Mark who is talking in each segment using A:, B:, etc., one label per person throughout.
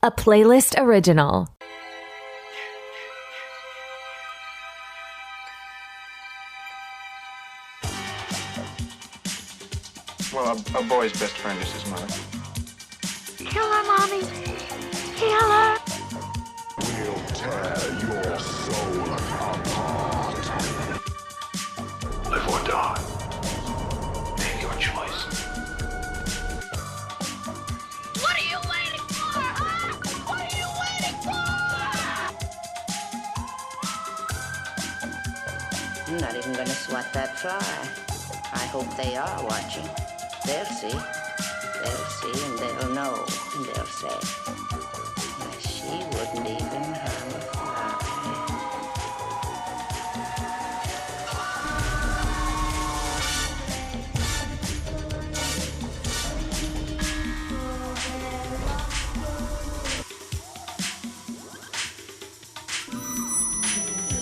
A: a playlist original.
B: Well, a boy's best friend is his mother.
C: Kill her, Mommy. Kill her.
D: We'll tear your soul apart.
B: Live or die. Make your choice.
C: What are you waiting for, huh? What are you waiting for?
E: I'm not even gonna swat that fly. I hope they are watching. They'll see. They'll see and they'll know. And they'll say, why, she wouldn't even harm a fly.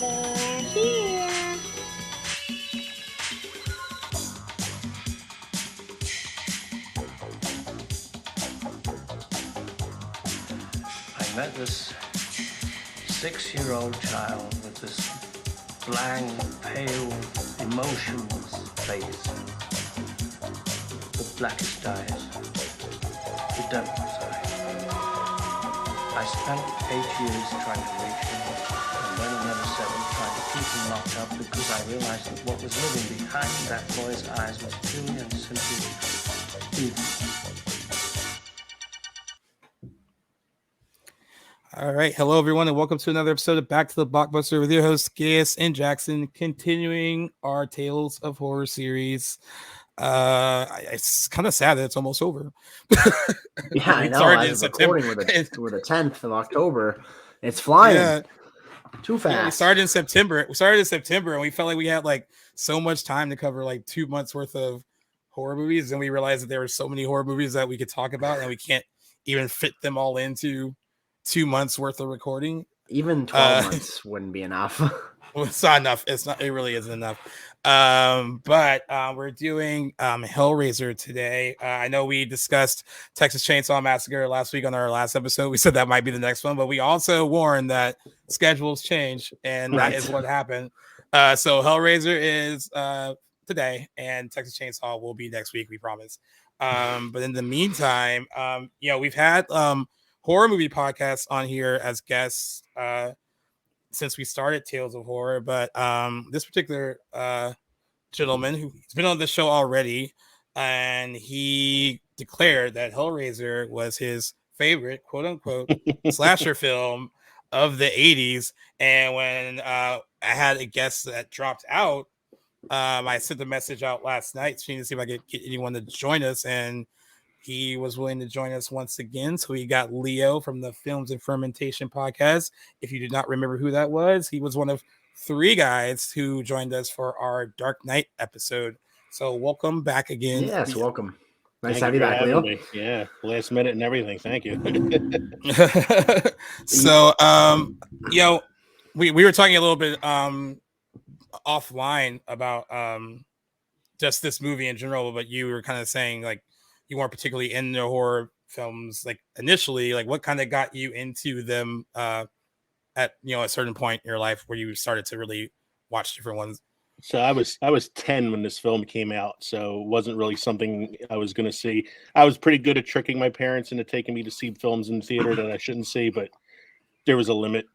E: They're here.
F: I met this 6-year-old child with this blank, pale, emotionless face, the blackest eyes, the devil's eyes. I spent 8 years trying to reach him, and then another 7 trying to keep him locked up because I realized that what was living behind that boy's eyes was purely and simply evil.
G: All right. Hello, everyone, and welcome to another episode of Back to the Blockbuster with your hosts, Gaius and Jackson, continuing our Tales of Horror series. It's kind of sad that it's almost over.
H: Yeah, I know. I was recording with the 10th of October. It's flying too fast.
G: Yeah, we started in September. And we felt like we had like so much time to cover like 2 months worth of horror movies. And we realized that there were so many horror movies that we could talk about, and we can't even fit them all into 2 months worth of recording.
H: Even 12 months wouldn't be enough.
G: Well, it's not enough. It really isn't enough. But we're doing Hellraiser today. I know we discussed Texas Chainsaw Massacre last week on our last episode. We said that might be the next one, but we also warned that schedules change, and that is what happened. So Hellraiser is today, and Texas Chainsaw will be next week, we promise. But in the meantime, we've had horror movie podcasts on here as guests since we started Tales of Horror, but this particular gentleman who's been on the show already, and he declared that Hellraiser was his favorite quote unquote slasher film of the 80s. And when I had a guest that dropped out, I sent a message out last night trying to see if I could get anyone to join us, and he was willing to join us once again. So we got Leo from the Films and Fermentation podcast. If you did not remember who that was, he was one of 3 guys who joined us for our Dark Knight episode. So welcome back again.
H: Yes, welcome. Nice
I: to
H: have you back, Leo.
I: Me. Yeah, last minute and everything. Thank you.
G: So, we were talking a little bit offline about just this movie in general, but you were kind of saying like you weren't particularly into horror films like initially. Like what kind of got you into them at a certain point in your life where you started to really watch different ones?
I: So I was 10 when this film came out, so it wasn't really something I was going to see. I was pretty good at tricking my parents into taking me to see films in the theater that I shouldn't see, but there was a limit.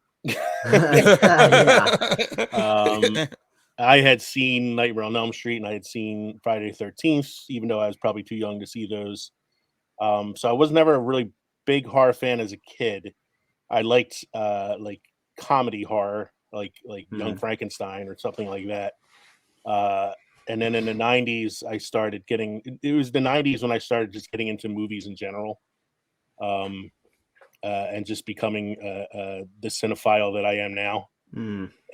I: I had seen Nightmare on Elm Street, and I had seen Friday the 13th, even though I was probably too young to see those. So I was never a really big horror fan as a kid. I liked like comedy horror, like Young Frankenstein or something like that. And then in the 90s, I started getting. It was the 90s when I started just getting into movies in general, and just becoming the cinephile that I am now.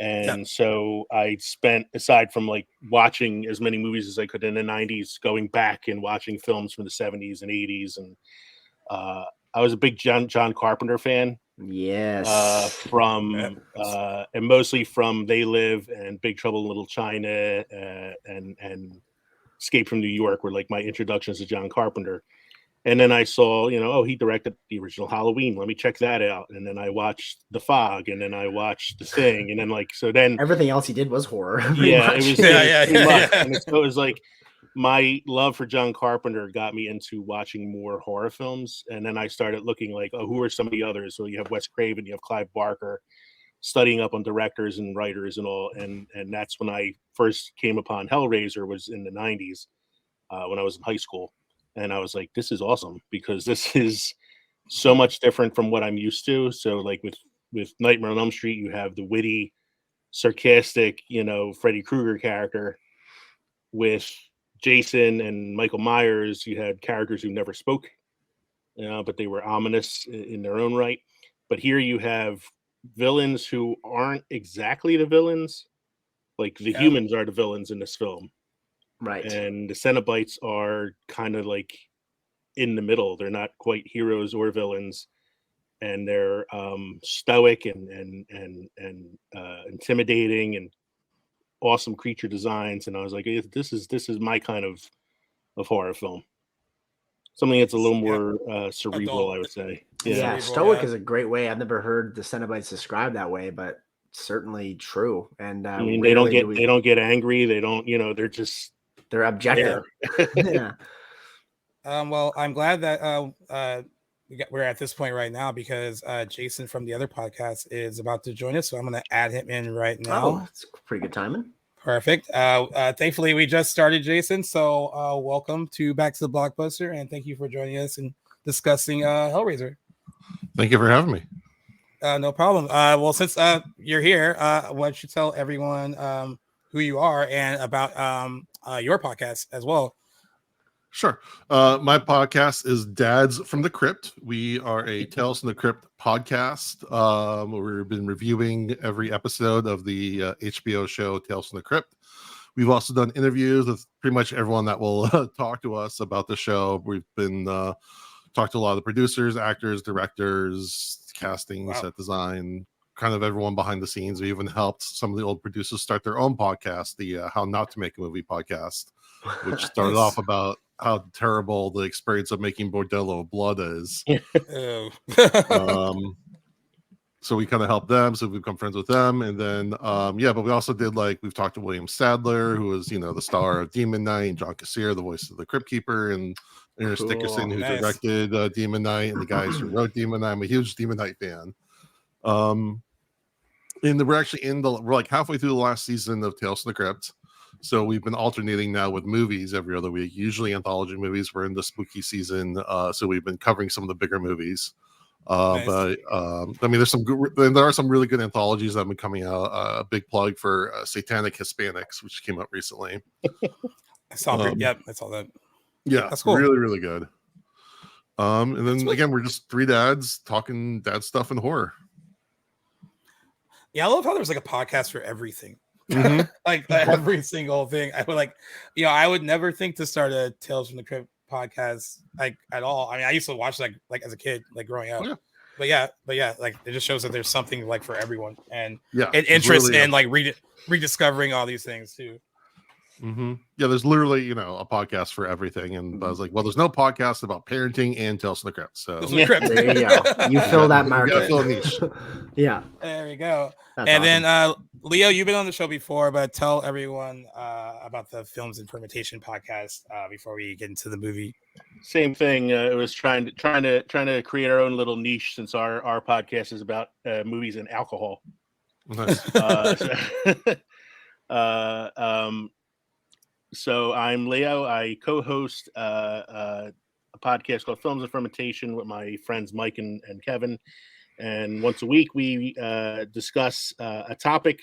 I: And so I spent, aside from like watching as many movies as I could in the 90s, going back and watching films from the 70s and 80s. And I was a big John Carpenter fan.
H: Yes.
I: And mostly from They Live and Big Trouble in Little China and Escape from New York were like my introductions to John Carpenter. And then I saw, he directed the original Halloween. Let me check that out. And then I watched The Fog, and then I watched The Thing, and then then
H: everything else he did was horror.
I: Yeah,
H: much.
I: it was pretty much. And so it was like my love for John Carpenter got me into watching more horror films, and then I started looking like, oh, who are some of the others? So you have Wes Craven, you have Clive Barker, studying up on directors and writers and all, and that's when I first came upon Hellraiser, was in the 90s when I was in high school. And I was like, this is awesome, because this is so much different from what I'm used to. So like with Nightmare on Elm Street, you have the witty, sarcastic, Freddy Krueger character. With Jason and Michael Myers, you had characters who never spoke, but they were ominous in their own right. But here you have villains who aren't exactly the villains. Like the humans are the villains in this film.
H: Right.
I: And the Cenobites are kind of like in the middle. They're not quite heroes or villains, and they're stoic and intimidating and awesome creature designs. And I was like, this is my kind of horror film. Something that's a little more cerebral, I would say.
H: Yeah, stoic is a great way. I've never heard the Cenobites described that way, but certainly true. And
I: I mean, they don't get angry. They don't, they're
H: objective. Yeah.
G: Well, I'm glad that we're at this point right now, because Jason from the other podcast is about to join us, so I'm going to add him in right now.
H: Oh, that's pretty good timing.
G: Perfect. Thankfully, we just started, Jason. So welcome to Back to the Blockbuster, and thank you for joining us and discussing Hellraiser.
J: Thank you for having me.
G: No problem. Well, since you're here, why don't you tell everyone who you are and about your podcast as well?
J: Sure. My podcast is Dads from the Crypt. We are a Tales from the Crypt podcast. We've been reviewing every episode of the HBO show Tales from the Crypt. We've also done interviews with pretty much everyone that will talk to us about the show. We've been talked to a lot of the producers, actors, directors, casting, set design, kind of everyone behind the scenes. We even helped some of the old producers start their own podcast, the How Not to Make a Movie podcast, which started off about how terrible the experience of making Bordello of Blood is. So we kind of helped them, so we've become friends with them. And then but we also did, we've talked to William Sadler, who is the star of Demon Knight, and John Kassir, the voice of the Crypt Keeper, and Ernest Dickerson, who directed Demon Knight, and the guys who wrote Demon Knight. I'm a huge Demon Knight fan. And we're actually we're like halfway through the last season of Tales from the Crypt. So we've been alternating now with movies every other week, usually anthology movies. We're in the spooky season, so we've been covering some of the bigger movies. But I mean, there are some really good anthologies that have been coming out. A big plug for Satanic Hispanics, which came out recently.
G: I saw I saw that.
J: Yeah,
G: that's cool.
J: Really, really good. And then again, we're just three dads talking dad stuff and horror.
G: Yeah, I love how there's like a podcast for everything. Mm-hmm. Like every single thing. I would I would never think to start a Tales from the Crypt podcast at all. I mean, I used to watch like as a kid, growing up. Oh, yeah. But yeah, it just shows that there's something for everyone, and interest really in rediscovering all these things too.
J: Mm-hmm. Yeah, there's literally a podcast for everything, and I was like, well, there's no podcast about parenting and Tales from the Crypt. So
H: there you go. You fill that market.
J: You fill a niche.
H: Yeah,
G: there we go.
H: That's
G: and
H: awesome.
G: Then Leo, you've been on the show before, but tell everyone about the Films and Fermentation podcast before we get into the movie.
I: Same thing. It was trying to create our own little niche, since our podcast is about movies and alcohol.
J: Nice.
I: So I'm Leo. I co-host a podcast called Films and Fermentation with my friends Mike and Kevin. And once a week, we discuss a topic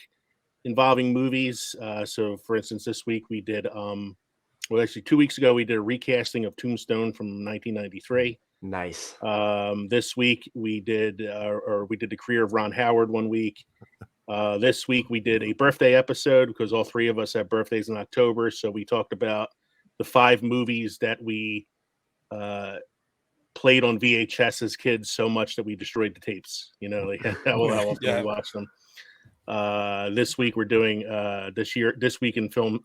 I: involving movies. So, for instance, this week we did, 2 weeks ago, we did a recasting of Tombstone from 1993.
H: Nice.
I: This week we did the career of Ron Howard 1 week. This week we did a birthday episode, because all three of us have birthdays in October. So we talked about the 5 movies that we played on VHS as kids so much that we destroyed the tapes. How often we watched them. This week we're doing this year in film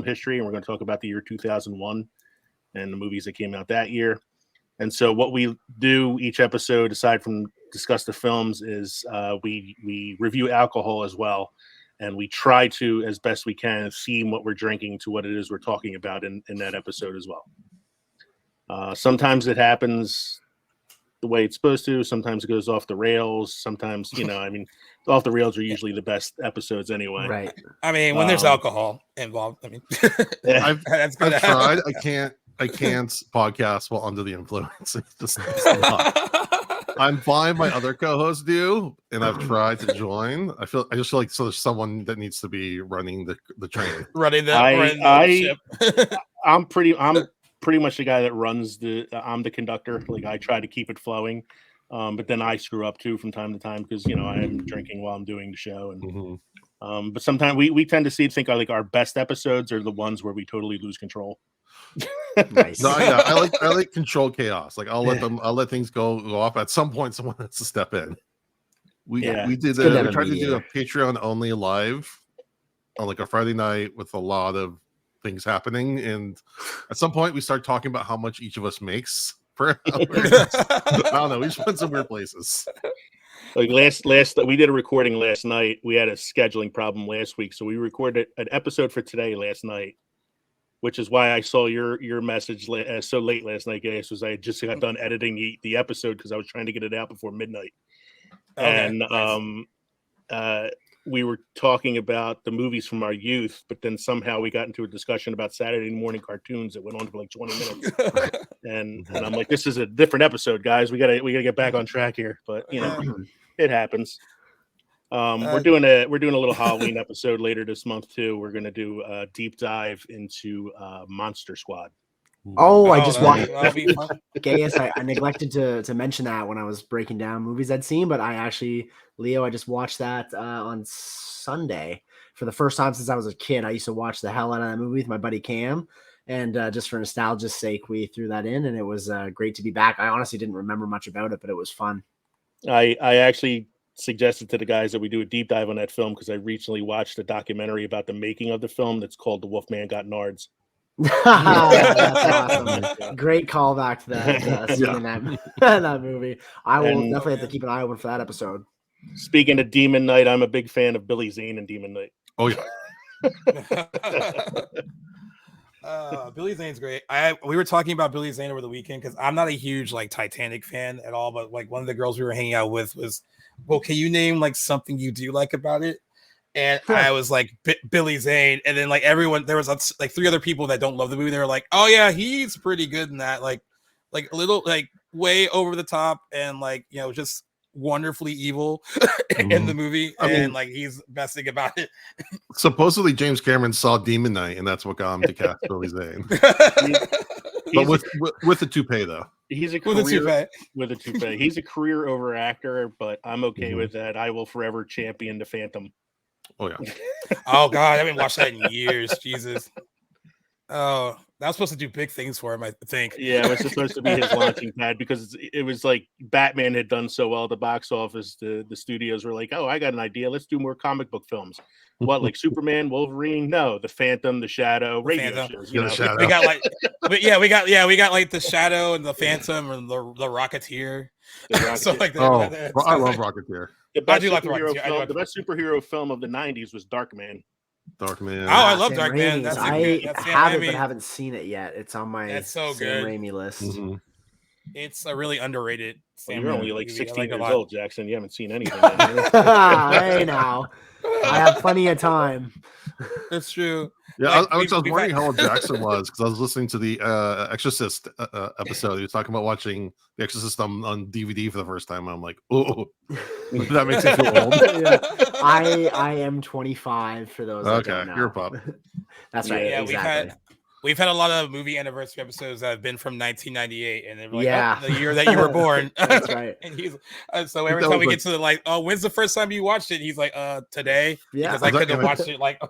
I: history, and we're going to talk about the year 2001 and the movies that came out that year. And so what we do each episode, aside from discuss the films, is we review alcohol as well. And we try to, as best we can, theme what we're drinking to what it is we're talking about in that episode as well. Sometimes it happens the way it's supposed to. Sometimes it goes off the rails. Sometimes, off the rails are usually the best episodes anyway.
H: Right.
G: I mean, when there's alcohol involved, I mean,
J: I've tried. I can't podcast while under the influence. It's I'm fine. My other co-hosts do, and I've tried to join. I just feel like there's someone that needs to be running the train.
G: running the ship.
I: I'm pretty much the guy that runs I'm the conductor. Like, I try to keep it flowing, but then I screw up too from time to time because I am drinking while I'm doing the show, and but sometimes we tend to think like our best episodes are the ones where we totally lose control.
H: Nice.
J: No, yeah, I like controlled chaos. Like I'll let things go off. At some point, someone has to step in. We did we tried to do a Patreon only live on like a Friday night with a lot of things happening, and at some point we start talking about how much each of us makes per hour. I don't know. We just went some weird places.
I: Like last we did a recording last night. We had a scheduling problem last week, so we recorded an episode for today last night. Which is why I saw your message so late last night, guys, was I just got done editing the episode because I was trying to get it out before midnight. Okay, and we were talking about the movies from our youth, but then somehow we got into a discussion about Saturday morning cartoons that went on for like 20 minutes. and I'm like, this is a different episode, guys. We gotta get back on track here. But it happens. We're doing a little Halloween episode later this month too. We're gonna do a deep dive into Monster Squad.
H: I just watched. Gaius, I neglected to mention that when I was breaking down movies I'd seen, but I just watched that on Sunday for the first time since I was a kid. I used to watch the hell out of that movie with my buddy Cam, and just for nostalgia's sake, we threw that in, and it was great to be back. I honestly didn't remember much about it, but it was fun.
I: I actually suggested to the guys that we do a deep dive on that film because I recently watched a documentary about the making of the film that's called The Wolfman Got Nards.
H: That's awesome. Great callback to that scene in that movie. I will definitely have to keep an eye open for that episode.
I: Speaking of Demon Knight, I'm a big fan of Billy Zane and Demon Knight.
J: Oh yeah.
G: Billy Zane's great. We were talking about Billy Zane over the weekend because I'm not a huge like Titanic fan at all, but like one of the girls we were hanging out with was, well, can you name like something you do like about it? And I was like, Billy Zane, and then like everyone, there was like three other people that don't love the movie. They were like, oh yeah, he's pretty good in that, like a little like way over the top and like just wonderfully evil in the movie, and like he's best thing about it.
J: Supposedly James Cameron saw Demon Knight, and that's what got him to cast Billy Zane. But with the toupee though.
I: He's a career with a toupee. He's a career over actor, but I'm okay with that. I will forever champion the Phantom.
J: Oh yeah.
G: Oh god, I haven't watched that in years. Jesus. Oh, that was supposed to do big things for him, I think.
I: Yeah, it was supposed to be his launching pad because it was like Batman had done so well at the box office. The studios were like, "Oh, I got an idea. Let's do more comic book films." What, like Superman, Wolverine? No, the Phantom, the Shadow, radio shows.
J: The Shadow.
G: We got like, we got like the Shadow and the Phantom and the Rocketeer. So like,
J: I love Rocketeer.
I: The best superhero film of the '90s was Darkman.
J: Darkman.
G: Oh, I love Darkman.
H: I have it, but haven't seen it yet. It's on my
G: Sam
H: Raimi list.
J: Mm-hmm.
G: It's a really underrated.
I: You're only like 16 years old, Jackson. You haven't seen anything.
H: Hey, now I have plenty of time.
G: That's true.
J: Yeah, like, I was wondering how old Jackson was because I was listening to the Exorcist episode. He was talking about watching The Exorcist on DVD for the first time. I'm like, oh, that makes me feel old.
H: Yeah. I am 25 for those.
J: Okay, you're a pup.
H: That's right.
G: Yeah,
H: exactly.
G: We've had a lot of movie anniversary episodes that have been from 1998, and they're like, oh, the year that you were born.
H: That's right.
G: And he's so every time we get to the like, oh, when's the first time you watched it? He's like, today.
H: Yeah,
G: because I couldn't have watched it. Like,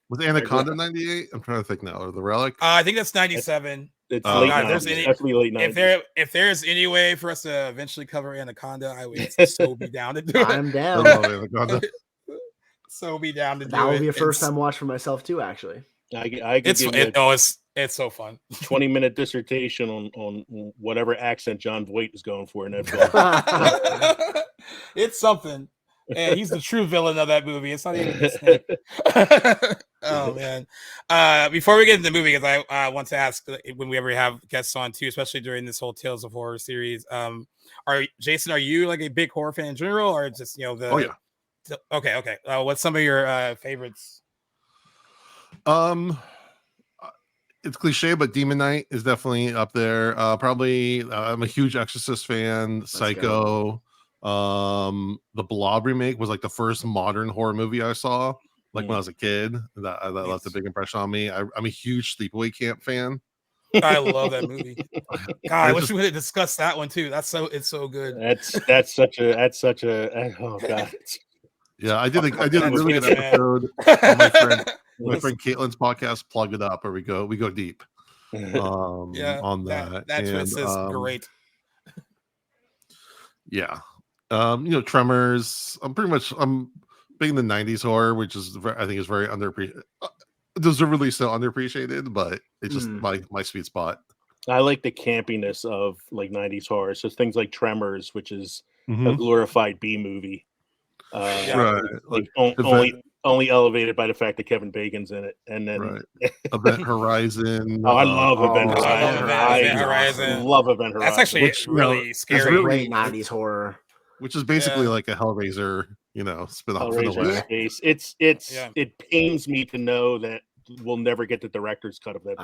J: was Anaconda 98? I'm trying to think now. Or The Relic?
G: I think that's 97.
I: It's late 90s. Definitely late 90s.
G: If there's any way for us to eventually cover Anaconda, I would so be down to do it.
H: I'm down.
J: I love Anaconda.
G: So be down to do it.
H: That would be a first time watch for myself too, actually.
I: I could give you
G: it's so fun.
I: 20-minute dissertation on whatever accent John Voight is going for in that film.
G: It's something. And he's the true villain of that movie. It's not even the snake. Oh man. Before we get into the movie, because I want to ask when we ever have guests on too, especially during this whole Tales of Horror series. Jason, are you like a big horror fan in general, or just
J: Oh yeah.
G: Okay. What's some of your favorites?
J: It's cliche, but Demon Knight is definitely up there. Probably I'm a huge Exorcist fan. Psycho. The Blob remake was like the first modern horror movie I saw when I was a kid. That left a big impression on me. I'm a huge Sleepaway Camp fan.
G: I love that movie. God, I wish we had discussed that one too. It's so good.
I: That's such a oh god.
J: Yeah, I did a really good episode on my friend Caitlin's podcast. Plug It Up, where we go deep on that.
G: That twist is great.
J: Yeah. Tremors. I'm big in the 90s horror, which is I think is very underappreciated. Deservedly so underappreciated, but it's just my sweet spot.
I: I like the campiness of like 90s horror. So things like Tremors, which is a glorified B movie.
J: Right.
I: Like only elevated by the fact that Kevin Bacon's in it. And then
J: Event Horizon.
I: I love Event Horizon.
G: Event Horizon.
I: I love Event Horizon.
G: That's actually really scary.
H: It's really 90s horror.
J: Which is basically like a Hellraiser, spin-off in a way.
I: It pains me to know that we'll never get the director's cut of that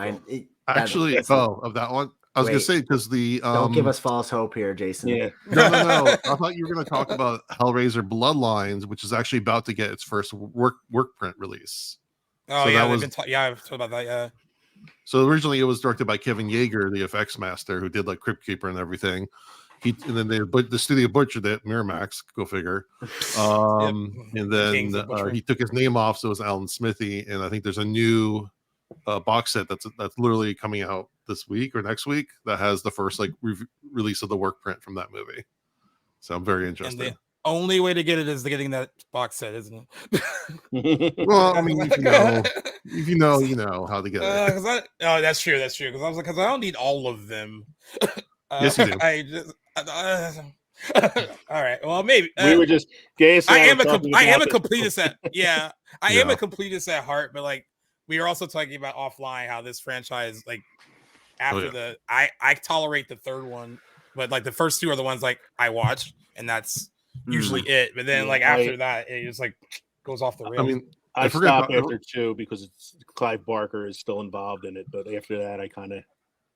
I: film.
J: Of that one. I was gonna say because
H: don't give us false hope here, Jason.
I: Yeah.
J: No. I thought you were gonna talk about Hellraiser Bloodlines, which is actually about to get its first work print release.
G: Oh so yeah, I've talked about that. Yeah.
J: So originally it was directed by Kevin Yeager, the effects master, who did like Crypt Keeper and everything. And then the studio butchered it, Miramax, go figure. And then he took his name off, so it was Alan Smithy. And I think there's a new box set that's literally coming out this week or next week that has the first release of the work print from that movie. So I'm very interested. And the
G: only way to get it is getting that box set, isn't it?
J: Well, I mean, if you know how to get it.
G: That's true. Because I was like, because I don't need all of them.
J: Yes, you do.
G: All right. Well, maybe
I: we were just. I
G: am a completist at. Yeah, I am a completist at heart, but like we were also talking about offline how this franchise, like after I tolerate the third one, but like the first two are the ones like I watch, and that's usually it. But then after that, it just like goes off the rails.
J: I mean,
I: I stopped after 2 because Clive Barker is still involved in it, but after that,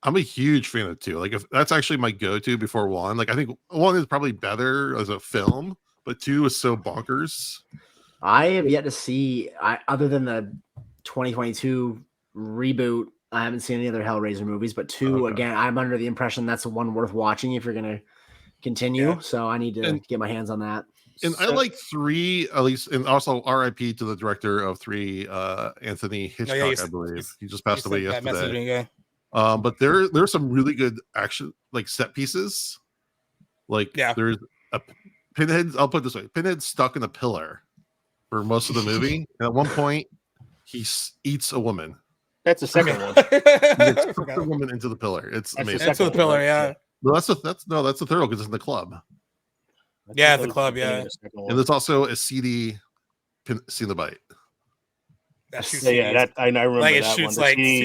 J: I'm a huge fan of 2. Like, if that's actually my go-to before 1. Like, I think 1 is probably better as a film, but 2 is so bonkers.
H: I have yet to see, other than the 2022 reboot, I haven't seen any other Hellraiser movies. But 2, again, I'm under the impression that's the one worth watching if you're going to continue. Yeah. So I need to get my hands on that.
J: And I like 3 at least, and also R.I.P. to the director of 3, Anthony Hitchcock. I believe he just passed away yesterday. But there's some really good action, like set pieces. Like there's a Pinhead. I'll put it this way: Pinhead's stuck in a pillar for most of the movie, and at one point he eats a woman.
I: That's the second one.
J: He gets the woman into the pillar. It's amazing.
G: Into the pillar, yeah.
J: No, that's the third one because it's in the club.
G: Yeah, it's the club, yeah.
J: And there's also a CD Cenobite.
I: I remember like that one.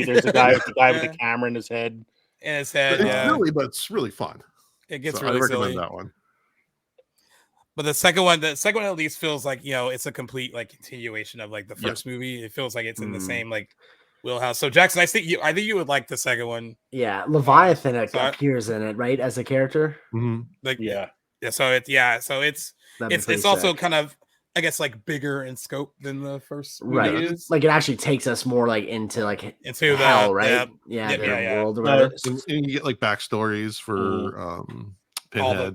I: There's a guy with the camera in his head.
J: But it's really fun.
G: It gets
J: I
G: really
J: recommend
G: silly.
J: that one.
G: But the second one at least feels like it's a complete like continuation of like the first movie. It feels like it's in the same like wheelhouse. So Jackson, I think you would like the second one.
H: Yeah, Leviathan appears in it, right, as a character.
J: Mm-hmm.
G: So it's also kind of, I guess, like bigger in scope than the first movie is.
H: Like it actually takes us more like into hell, right? World or whatever.
J: And you get like backstories for Pinhead.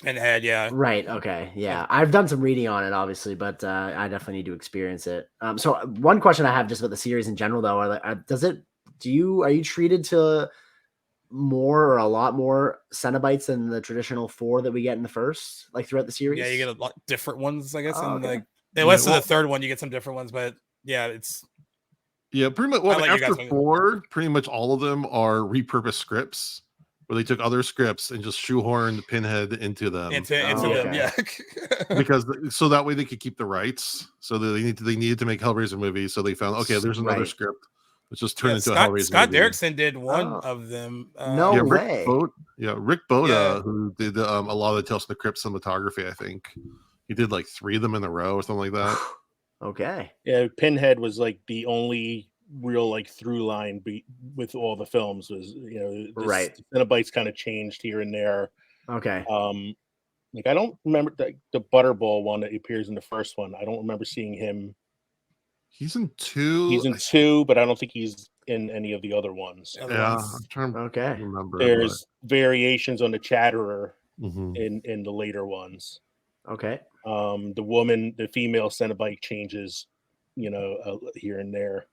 G: Pinhead, yeah.
H: Right. Okay. Yeah, I've done some reading on it, obviously, but I definitely need to experience it. So one question I have just about the series in general, though, are you treated to more or a lot more Cenobites than the traditional 4 that we get in the first, like throughout the series?
G: Yeah, you get a lot different ones, I guess. And like unless the third one, you get some different ones, but yeah, it's
J: Yeah, pretty much.
G: I'll
J: Well,
G: let you
J: after
G: guys-
J: 4, pretty much all of them are repurposed scripts where they took other scripts and just shoehorned Pinhead into them.
G: into
H: Oh,
G: them,
H: okay.
G: yeah.
J: Because so that way they could keep the rights. So that they needed to make Hellraiser movies. So they found, okay, there's another
H: Right.
J: script. Let's just turn
G: Yeah,
J: into a
G: Scott
J: Hellraiser movie.
G: Derrickson did one
H: Oh.
G: of them.
H: No
J: Yeah,
H: way.
J: Rick Boda,
G: Yeah.
J: who did a lot of the Tales from the Crypt cinematography, I think. He did like 3 of them in a row or something like that.
H: Okay.
I: Yeah, Pinhead was like the only real like through line with all the films was, you know,
H: Right.
I: Cenobites kind of changed here and there.
H: Okay.
I: Like I don't remember the Butterball one that appears in the first one. I don't remember seeing him.
J: He's in 2.
I: He's in 2, but I don't think he's in any of the other ones.
J: Yeah, I'm trying to
H: Okay.
J: remember.
I: There's variations on the Chatterer
J: Mhm.
I: in the later ones.
H: Okay.
I: The female Cenobite changes, you know, here and there.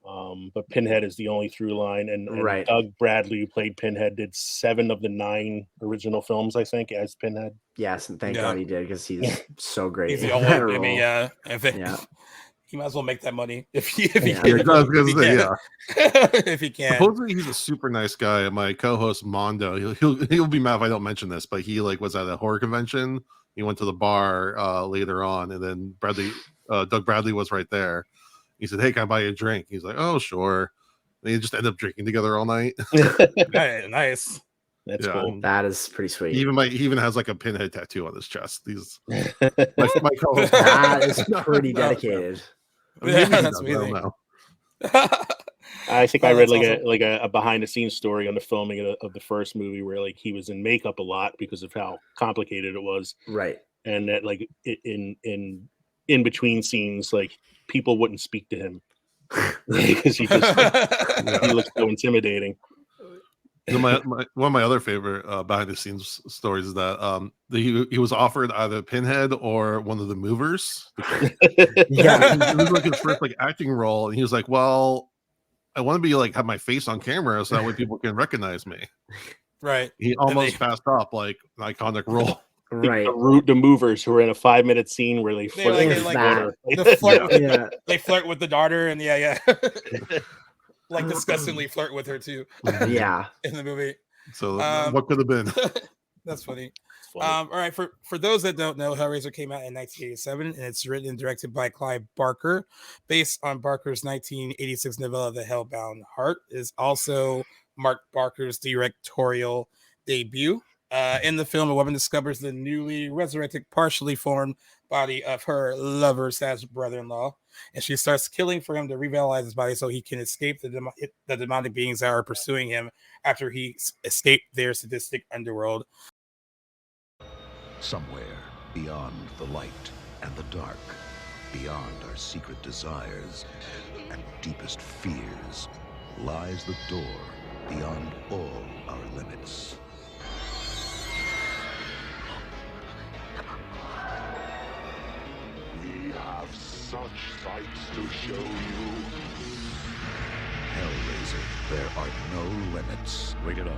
I: But Pinhead is the only through line, and
H: Right.
I: Doug Bradley, who played Pinhead, did 7 of the 9 original films, I think, as Pinhead.
H: Yes, and thank
G: Yeah.
H: God he did because he's so great.
G: He's
H: in
G: the only.
H: that
G: I mean,
H: role.
G: yeah. He might as well make that money if he can.
J: Yeah, I was gonna say, yeah.
G: If he can.
J: Supposedly he's a super nice guy. My co-host Mondo, he'll be mad if I don't mention this, but he like was at a horror convention. He went to the bar later on, and then Doug Bradley was right there. He said, "Hey, can I buy you a drink?" He's like, "Oh, sure." And they just end up drinking together all night.
G: Nice.
I: That's cool.
H: That is pretty sweet.
J: He even has like a Pinhead tattoo on his chest. These my co-host.
H: That is pretty dedicated.
G: Yeah,
J: Maybe he
G: that's
J: does, I don't
G: amazing.
J: know.
I: I think
G: Oh,
I: I read
G: that's
I: like a behind the scenes story on the filming of the first movie where like he was in makeup a lot because of how complicated it was,
H: Right.
I: and that like in between scenes like people wouldn't speak to him because he looks so intimidating.
J: So one of my other favorite behind the scenes stories is that he was offered either Pinhead or one of the movers.
H: Yeah.
J: It was like his first like acting role, and he was like, "Well, I want to be like have my face on camera so that way people can recognize me."
G: Right.
J: He almost passed up like an iconic role.
H: Right.
I: The movers who are in a 5-minute scene where they flirt with his daughter.
G: They flirt with the daughter, and like disgustingly flirt with her too.
H: Yeah.
G: In the movie.
J: So what could have been?
G: That's funny. All right, for those that don't know, Hellraiser came out in 1987, and it's written and directed by Clive Barker, based on Barker's 1986 novella *The Hellbound Heart*. Is also Mark Barker's directorial debut. In the film, a woman discovers the newly resurrected, partially formed body of her lover/brother-in-law, and she starts killing for him to revitalize his body so he can escape the demonic beings that are pursuing him after he escaped their sadistic underworld.
K: Somewhere beyond the light and the dark, beyond our secret desires and deepest fears, lies the door beyond all our limits.
D: We have such sights to show you.
K: Hellraiser, there are no limits. Rated R.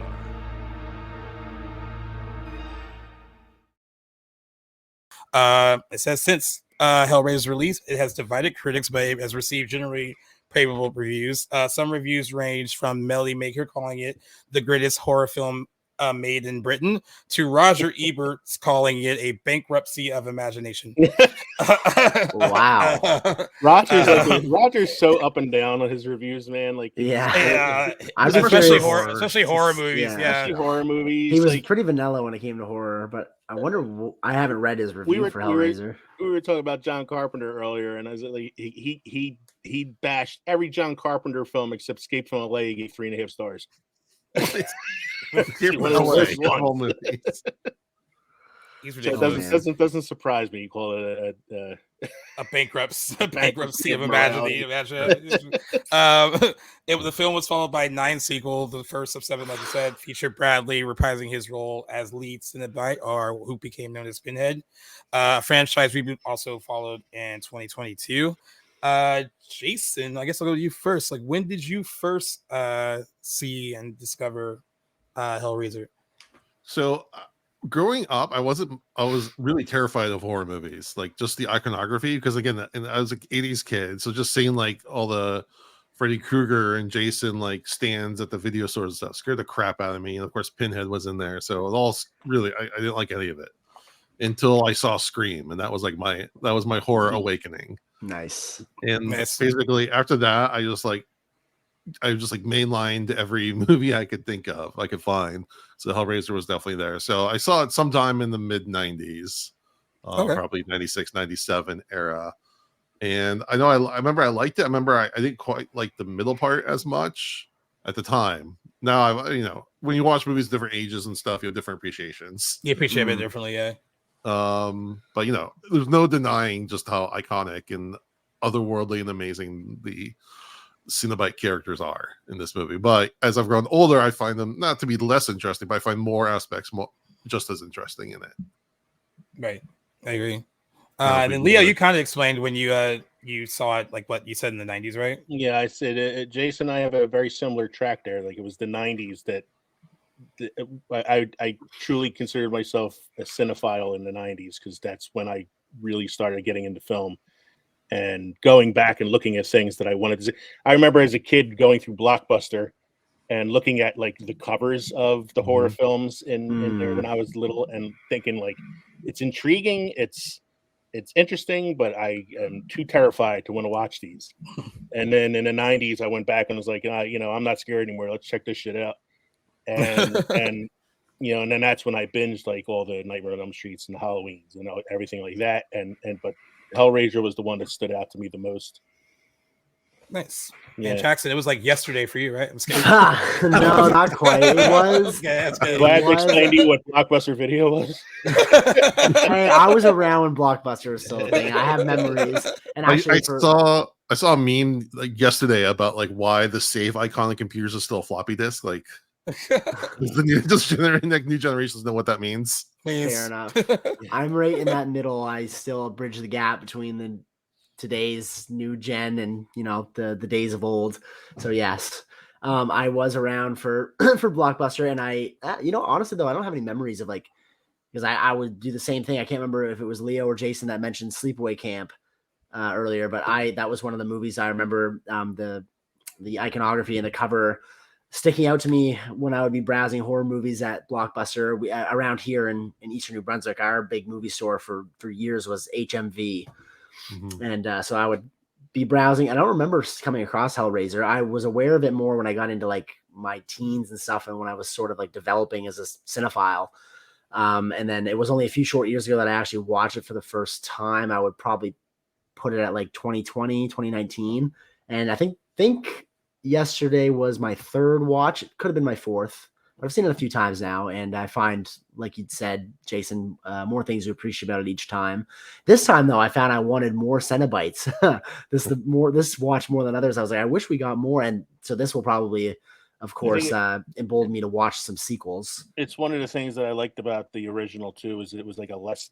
G: It says since Hellraiser's release, it has divided critics, but it has received generally favorable reviews. Some reviews range from Melly Maker calling it the greatest horror film made in Britain to Roger Ebert's calling it a bankruptcy of imagination.
H: Wow.
I: Roger's so up and down on his reviews, man. Like
G: especially horror movies. Yeah.
I: Especially horror movies.
H: He was pretty vanilla when it came to horror, but I wonder. I haven't read his review for Hellraiser.
I: We were talking about John Carpenter earlier, and I was like, he bashed every John Carpenter film except Escape from LA. He gave 3.5 stars.
G: He's
I: ridiculous. Doesn't surprise me. You call it
G: a bankruptcy of imagination. The film was followed by 9 sequels. The first of 7, like I said, featured Bradley reprising his role as lead Cenobite, or who became known as Pinhead. Franchise reboot also followed in 2022. Jason, I guess I'll go to you first. Like, when did you first see and discover Hellraiser?
J: So growing up, I was really terrified of horror movies, like just the iconography. Because again, and I was an '80s kid, so just seeing like all the Freddy Krueger and Jason like stands at the video stores and stuff scared the crap out of me. And of course, Pinhead was in there, so it was all really I didn't like any of it until I saw Scream, and that was my horror awakening.
H: Nice.
J: And basically after that, I just mainlined every movie I could think of, I could find. So Hellraiser was definitely there. So I saw it sometime in the mid 90s, probably 96, 97 era. And I know I remember I liked it. I remember I didn't quite like the middle part as much at the time. Now when you watch movies different ages and stuff, you have different appreciations.
G: You appreciate it differently, yeah.
J: But there's no denying just how iconic and otherworldly and amazing the Cenobite characters are in this movie. But as I've grown older, I find them not to be less interesting, but I find more aspects just as interesting in it.
G: Right, I agree. And then Leo, you kind of explained when you saw it, like what you said in the 90s, right?
I: Yeah, I said Jason and I have a very similar track there. Like it was the 90s that I truly considered myself a cinephile in the 90s, because that's when I really started getting into film and going back and looking at things that I wanted to see. I remember as a kid going through Blockbuster and looking at like the covers of the horror films in there when I was little, and thinking like, it's intriguing, it's interesting, but I am too terrified to want to watch these. And then in the 90s, I went back and was like, I'm not scared anymore. Let's check this shit out. And and then that's when I binged like all the Nightmare on Elm Streets and Halloweens and everything like that. But Hellraiser was the one that stood out to me the most.
G: Nice.
I: Yeah.
G: And Jackson, it was like yesterday for you, right? I'm scared.
H: No, not quite. It was.
G: Okay, that's good.
I: Glad to explain to you what Blockbuster Video was.
H: Hey, I was around when Blockbuster was still a thing. I have memories. And actually,
J: I saw a meme like yesterday about like why the save icon on computers is still a floppy disk. Like, new generations know what that means.
H: Fair enough. I'm right in that middle. I still bridge the gap between today's new gen and the days of old. So yes, I was around for Blockbuster, and I honestly though I don't have any memories of like, because I would do the same thing. I can't remember if it was Leo or Jason that mentioned Sleepaway Camp earlier, but that was one of the movies I remember the iconography and the cover sticking out to me when I would be browsing horror movies at Blockbuster. Around here in Eastern New Brunswick, our big movie store for years was HMV. And so I would be browsing. I don't remember coming across Hellraiser. I was aware of it more when I got into like my teens and stuff, and when I was sort of like developing as a cinephile. And then it was only a few short years ago that I actually watched it for the first time. I would probably put it at like 2020, 2019. And I think yesterday was my third watch. It could have been my fourth. I've seen it a few times now, and I find, like you'd said, Jason, more things to appreciate about it each time. This time, though, I found I wanted more Cenobites. This watch more than others. I was like, I wish we got more, and so this will probably, of course, embolden me to watch some sequels.
I: It's one of the things that I liked about the original too, is it was like a less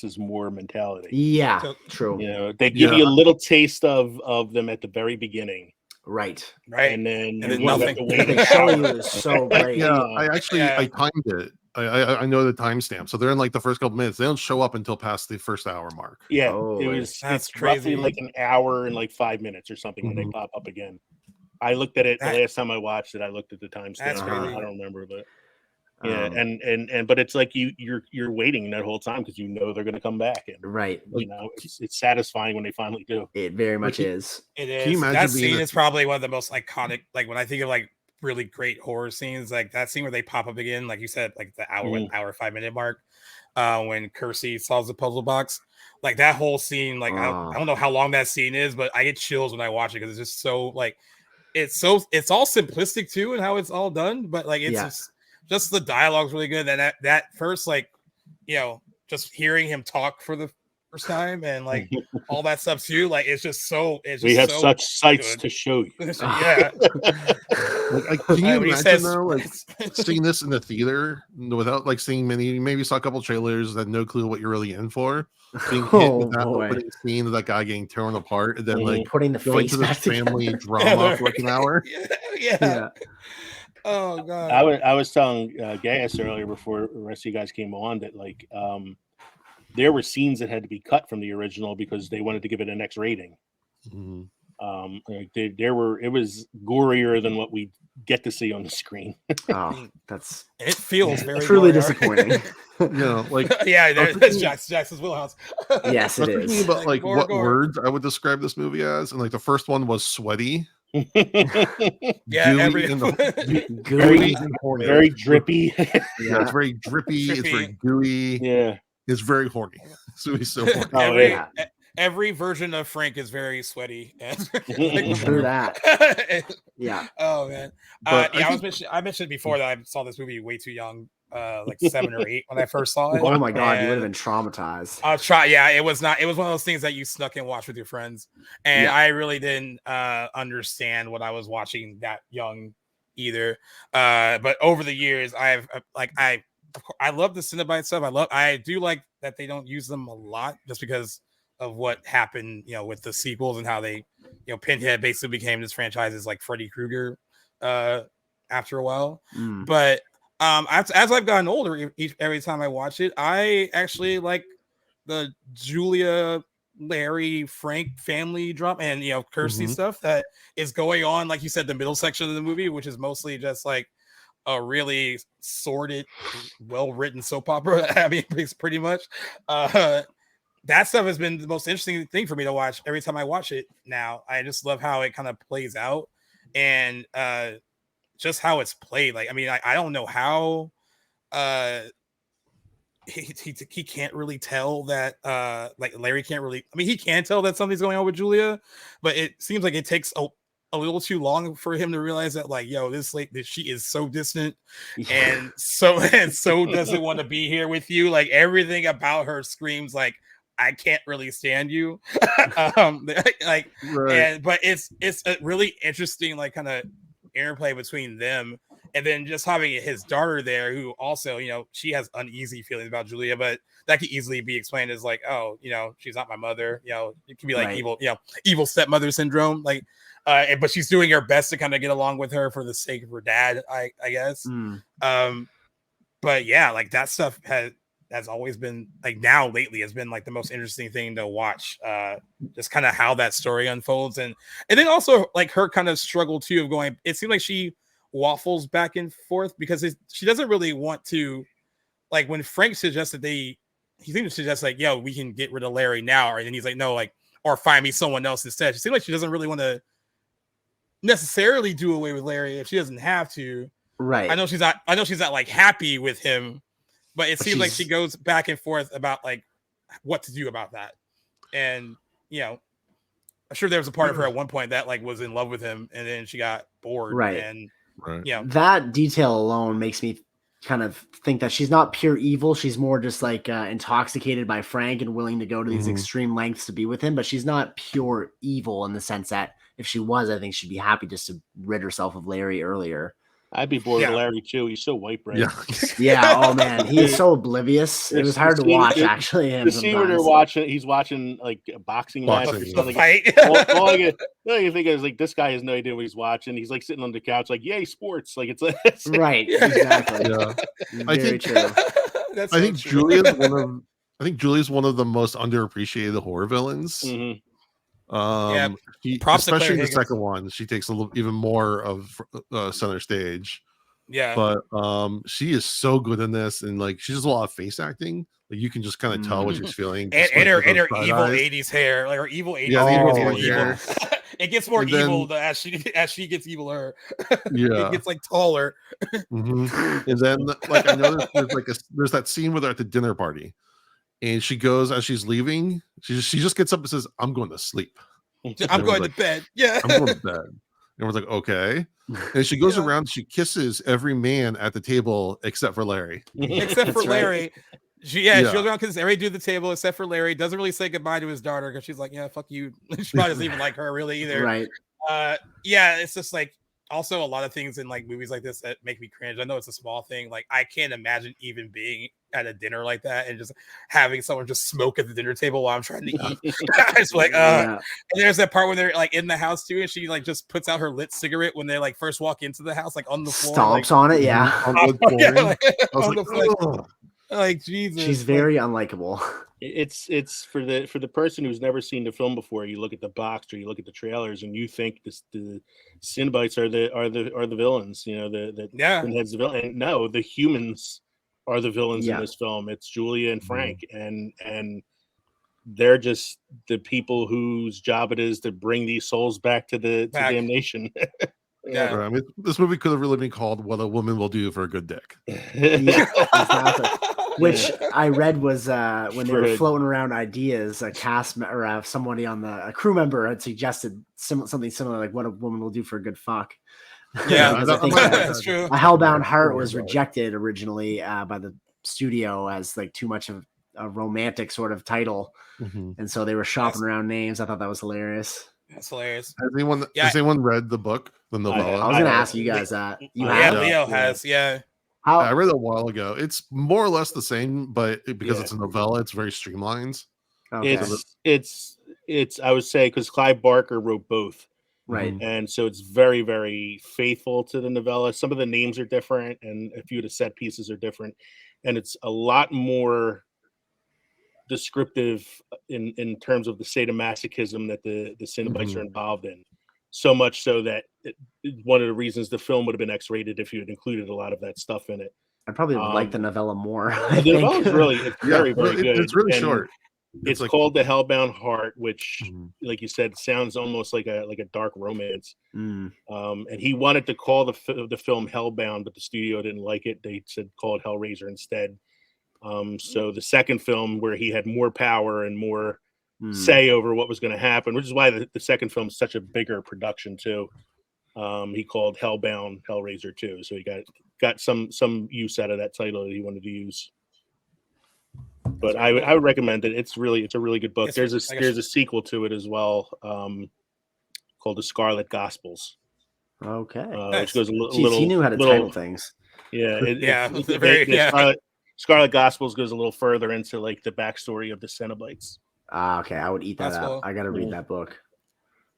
I: is more mentality.
H: Yeah, true.
I: They give you a little taste of them at the very beginning.
H: Right.
I: And then
G: nothing.
H: They show you is so great.
J: Yeah, I timed it. I know the timestamp. So they're in like the first couple minutes. They don't show up until past the first hour mark.
I: Yeah, it's crazy. Roughly like an hour and like 5 minutes or something when they pop up again. I looked at it the last time I watched it. I looked at the timestamp. I don't remember, but yeah, but it's like you're waiting that whole time because they're going to come back, and
H: right.
I: It's satisfying when they finally do.
H: It very much is.
G: It is. That scene is probably one of the most iconic. Like when I think of like really great horror scenes, like that scene where they pop up again, like you said, like the hour 5 minute mark, when Kersey solves the puzzle box. Like that whole scene, like I don't know how long that scene is, but I get chills when I watch it because it's just so like it's all simplistic too and how it's all done, but like it's just the dialogue's really good. And that first, like, just hearing him talk for the first time and like all that stuff too, like it's just so.
I: We have such sights to show you.
G: Yeah.
J: Can you imagine though, like seeing this in the theater without like seeing maybe saw a couple trailers that no clue what you're really in for. Being hit with that opening scene of that guy getting torn apart, and then like
H: putting the
J: going
H: face
J: to this family drama for like an hour.
G: Yeah. Oh god.
I: I was telling Gaius earlier before the rest of you guys came on that like there were scenes that had to be cut from the original because they wanted to give it an X rating.
J: Mhm.
I: Like there were, it was gorier than what we get to see on the screen.
H: Oh, that's
G: It feels very
H: truly
G: gory.
H: disappointing.
J: Yeah, like
G: yeah,
J: I was
G: that's
J: thinking-
G: Jackson's wheelhouse.
H: Yes,
J: I was
H: it
J: thinking
H: is.
J: about like
G: More
J: what
G: gore.
J: words I would describe this movie as, and like the first one was sweaty.
G: Yeah,
J: Gooey in the
H: Gooey.
I: Very drippy.
J: yeah, it's very drippy. It's very gooey.
I: Yeah,
J: it's very horny. So he's so horny.
I: Oh,
G: every,
I: yeah.
G: every version of Frank is very sweaty.
H: True that. Yeah.
G: Oh man.
J: But
G: yeah,
J: I think-
G: I mentioned before that I saw this movie way too young, like 7 or 8 when I first saw it.
H: Oh my god, you would have
G: And
H: been traumatized.
G: I'll try. Yeah, it was not. It was one of those things that you snuck and watched with your friends, and
H: Yeah.
G: I really didn't understand what I was watching that young either. But over the years, I've I love the Cinnabite stuff. I do like that they don't use them a lot, just because of what happened, you know, with the sequels and how they, you know, Pinhead basically became this franchise's like Freddy Krueger after a while.
H: Mm.
G: But as I've gotten older, every time I watch it, I actually like the Julia, Larry, Frank family drama and, you know, Kirsty stuff that is going on, like you said, the middle section of the movie, which is mostly just like a really sordid, well-written soap opera. I mean, it's pretty much that stuff has been the most interesting thing for me to watch every time I watch it now. I just love how it kind of plays out and just how it's played. Like, I mean, I don't know how he can't really tell that like Larry can't really, I mean, he can tell that something's going on with Julia, but it seems like it takes a little too long for him to realize that, like, yo, this she is so distant and so doesn't want to be here with you. Like, everything about her screams like, I can't really stand you. Like,
J: Right.
G: but it's a really interesting, like, kind of interplay between them, and then just having his daughter there, who also, you know, she has uneasy feelings about Julia, but that could easily be explained as like, oh, you know, she's not my mother. You know, it can be like evil, you know, evil stepmother syndrome. Like, but she's doing her best to kind of get along with her for the sake of her dad, I guess. But yeah, like that stuff has always been, like, now lately has been like the most interesting thing to watch. Just kind of how that story unfolds, and then also like her kind of struggle too of going. It seemed like she waffles back and forth because she doesn't really want to, like, when Frank suggested he seemed to suggest like, yo, we can get rid of Larry now, and then he's like, no, like, or find me someone else instead. She seems like she doesn't really want to necessarily do away with Larry if she doesn't have to.
H: Right.
G: I know she's not like happy with him, but it seems like she goes back and forth about like what to do about that. And, you know, I'm sure there was a part of her at one point that like was in love with him, and then she got bored.
H: Right.
G: And you know,
H: that detail alone makes me kind of think that she's not pure evil. She's more just like intoxicated by Frank and willing to go to these extreme lengths to be with him, but she's not pure evil in the sense that if she was, I think she'd be happy just to rid herself of Larry earlier.
I: I'd be bored of Larry too. He's so white bread.
H: Yeah. Oh man, he is so oblivious. It was hard to watch actually.
I: The scene where they're watching, he's watching like a boxing match or something.
G: Fight.
I: all I can think is like, this guy has no idea what he's watching. He's like sitting on the couch, like, yay, sports. Like it's
H: right. Exactly.
J: Yeah.
H: Very true.
G: That's
J: I think Julia's one of the most underappreciated horror villains.
G: props to
J: especially
G: Claire
J: the second one, she takes a little even more of center stage.
G: Yeah,
J: but she is so good in this, and like she does a lot of face acting. Like you can just kind of tell what she's feeling,
G: and her evil '80s hair, like her evil '80s hair gets more evil. It gets more evil as she gets eviler.
J: Yeah,
G: it gets like taller.
J: And then, like, I noticed there's that scene with her at the dinner party, and she goes as she's leaving. She just gets up and says, "I'm going to sleep.
G: I'm going to bed." Yeah,
J: I'm going to bed. And everyone's like, "Okay." And she goes around. She kisses every man at the table except for Larry.
G: Except for Larry. She goes around because everybody do the table except for Larry. Doesn't really say goodbye to his daughter because she's like, yeah, fuck you. She probably doesn't even like her really either.
H: Right.
G: Yeah, it's just like also a lot of things in like movies like this that make me cringe. I know it's a small thing. Like I can't imagine even being at a dinner like that and just having someone just smoke at the dinner table while I'm trying to eat. It's like, and there's that part when they're like in the house too, and she like just puts out her lit cigarette when they like first walk into the house, like on the floor,
H: stomps
G: like,
H: on it, yeah.
G: On the floor. Like Jesus,
H: she's very unlikable.
I: It's for the person who's never seen the film before. You look at the box or you look at the trailers, and you think the Cenobites are the villains. You know, the pinhead's the villain. And no, the humans are the villains in this film. It's Julia and Frank, and they're just the people whose job it is to bring these souls back to damnation.
J: Yeah, I mean, this movie could have really been called "What a Woman Will Do for a Good Dick."
H: Yeah, exactly. Which I read was when they were floating around ideas, a cast or somebody on a crew member had suggested something similar, like "What a Woman Will Do for a Good Fuck."
G: Yeah,
H: I think
G: that's true.
H: A Hellbound Heart was rejected originally by the studio as like too much of a romantic sort of title, and so they were shopping around names. I thought that was hilarious.
G: That's hilarious.
J: Has anyone read the book, the novella?
H: I was going to ask you guys that.
G: Leo has.
J: I read it a while ago. It's more or less the same, but because it's a novella, it's very streamlined.
H: Okay.
I: It's I would say because Clive Barker wrote both.
H: Right.
I: And so it's very, very faithful to the novella. Some of the names are different, and a few of the set pieces are different. And it's a lot more descriptive in terms of the sadomasochism that the Cenobites are involved in. So much so that one of the reasons the film would have been X-rated if you had included a lot of that stuff in it.
H: I probably would like the novella more.
I: The novella is it's very, very good.
J: It's really short.
I: It's like, called The Hellbound Heart, which, like you said, sounds almost like a dark romance. And he wanted to call the film Hellbound, but the studio didn't like it. They said call it Hellraiser instead. So the second film, where he had more power and more say over what was going to happen, which is why the second film is such a bigger production too. He called Hellbound Hellraiser 2, so he got some use out of that title that he wanted to use. But I would recommend it. It's a really good book. There's a sequel to it as well, called The Scarlet Gospels.
H: Okay,
I: which goes a little.
H: He knew how to title things.
I: Yeah, Scarlet Gospels goes a little further into like the backstory of the Cenobites.
H: Okay, I would eat that up. Cool. I got to read that book.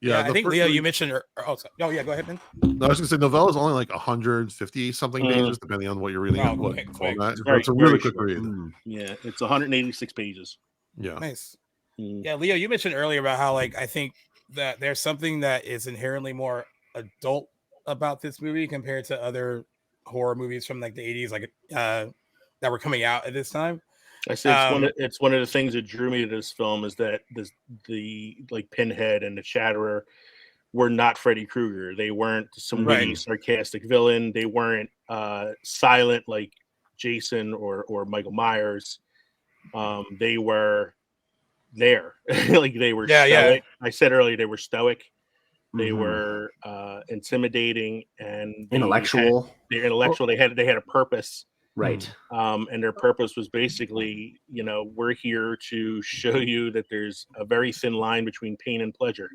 G: Yeah, I think Leo, you mentioned. Go ahead, man.
J: No, I was gonna say novella is only like 150 something pages, depending on what you're reading. It's a really quick read.
I: Yeah, it's 186 pages.
J: Yeah,
G: nice. Yeah, Leo, you mentioned earlier about how like I think that there's something that is inherently more adult about this movie compared to other horror movies from like the 80s, like that were coming out at this time.
I: I say it's one of the things that drew me to this film is that the like Pinhead and the Chatterer were not Freddy Krueger. They weren't some witty, sarcastic villain. They weren't silent like Jason or Michael Myers. They were there. Like they were stoic. I said earlier they were stoic. They were intimidating and
H: intellectual.
I: They're intellectual. They had a purpose.
H: Right.
I: And their purpose was basically, we're here to show you that there's a very thin line between pain and pleasure.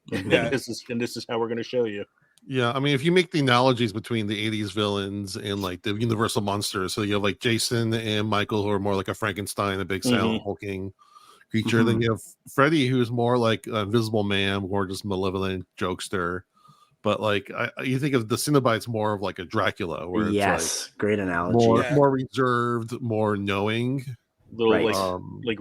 G: Yeah.
I: This is how we're going to show you.
J: Yeah, I mean, if you make the analogies between the 80s villains and like the Universal monsters, so you have like Jason and Michael, who are more like a Frankenstein, a big silent hulking creature. Then you have Freddy, who's more like an Invisible Man, more just malevolent jokester. But like you think of the Cenobites more of like a Dracula, where it's like
H: great analogy,
J: more reserved, more knowing,
I: like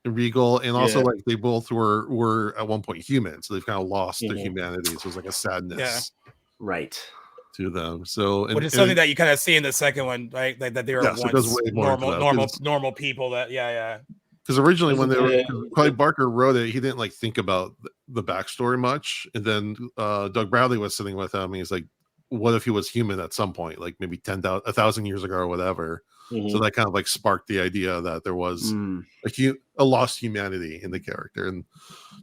J: regal, and also like they both were at one point human, so they've kind of lost their humanity. So it's like a sadness,
H: right,
J: to them. So
G: which is something that you kind of see in the second one, right? Like that they were once normal people. That
J: Because originally, when Clive Barker wrote it, he didn't like think about the backstory much. And then Doug Bradley was sitting with him. And he's like, "What if he was human at some point, like maybe 1,000 years ago or whatever?" So that kind of like sparked the idea that there was a lost humanity in the character. And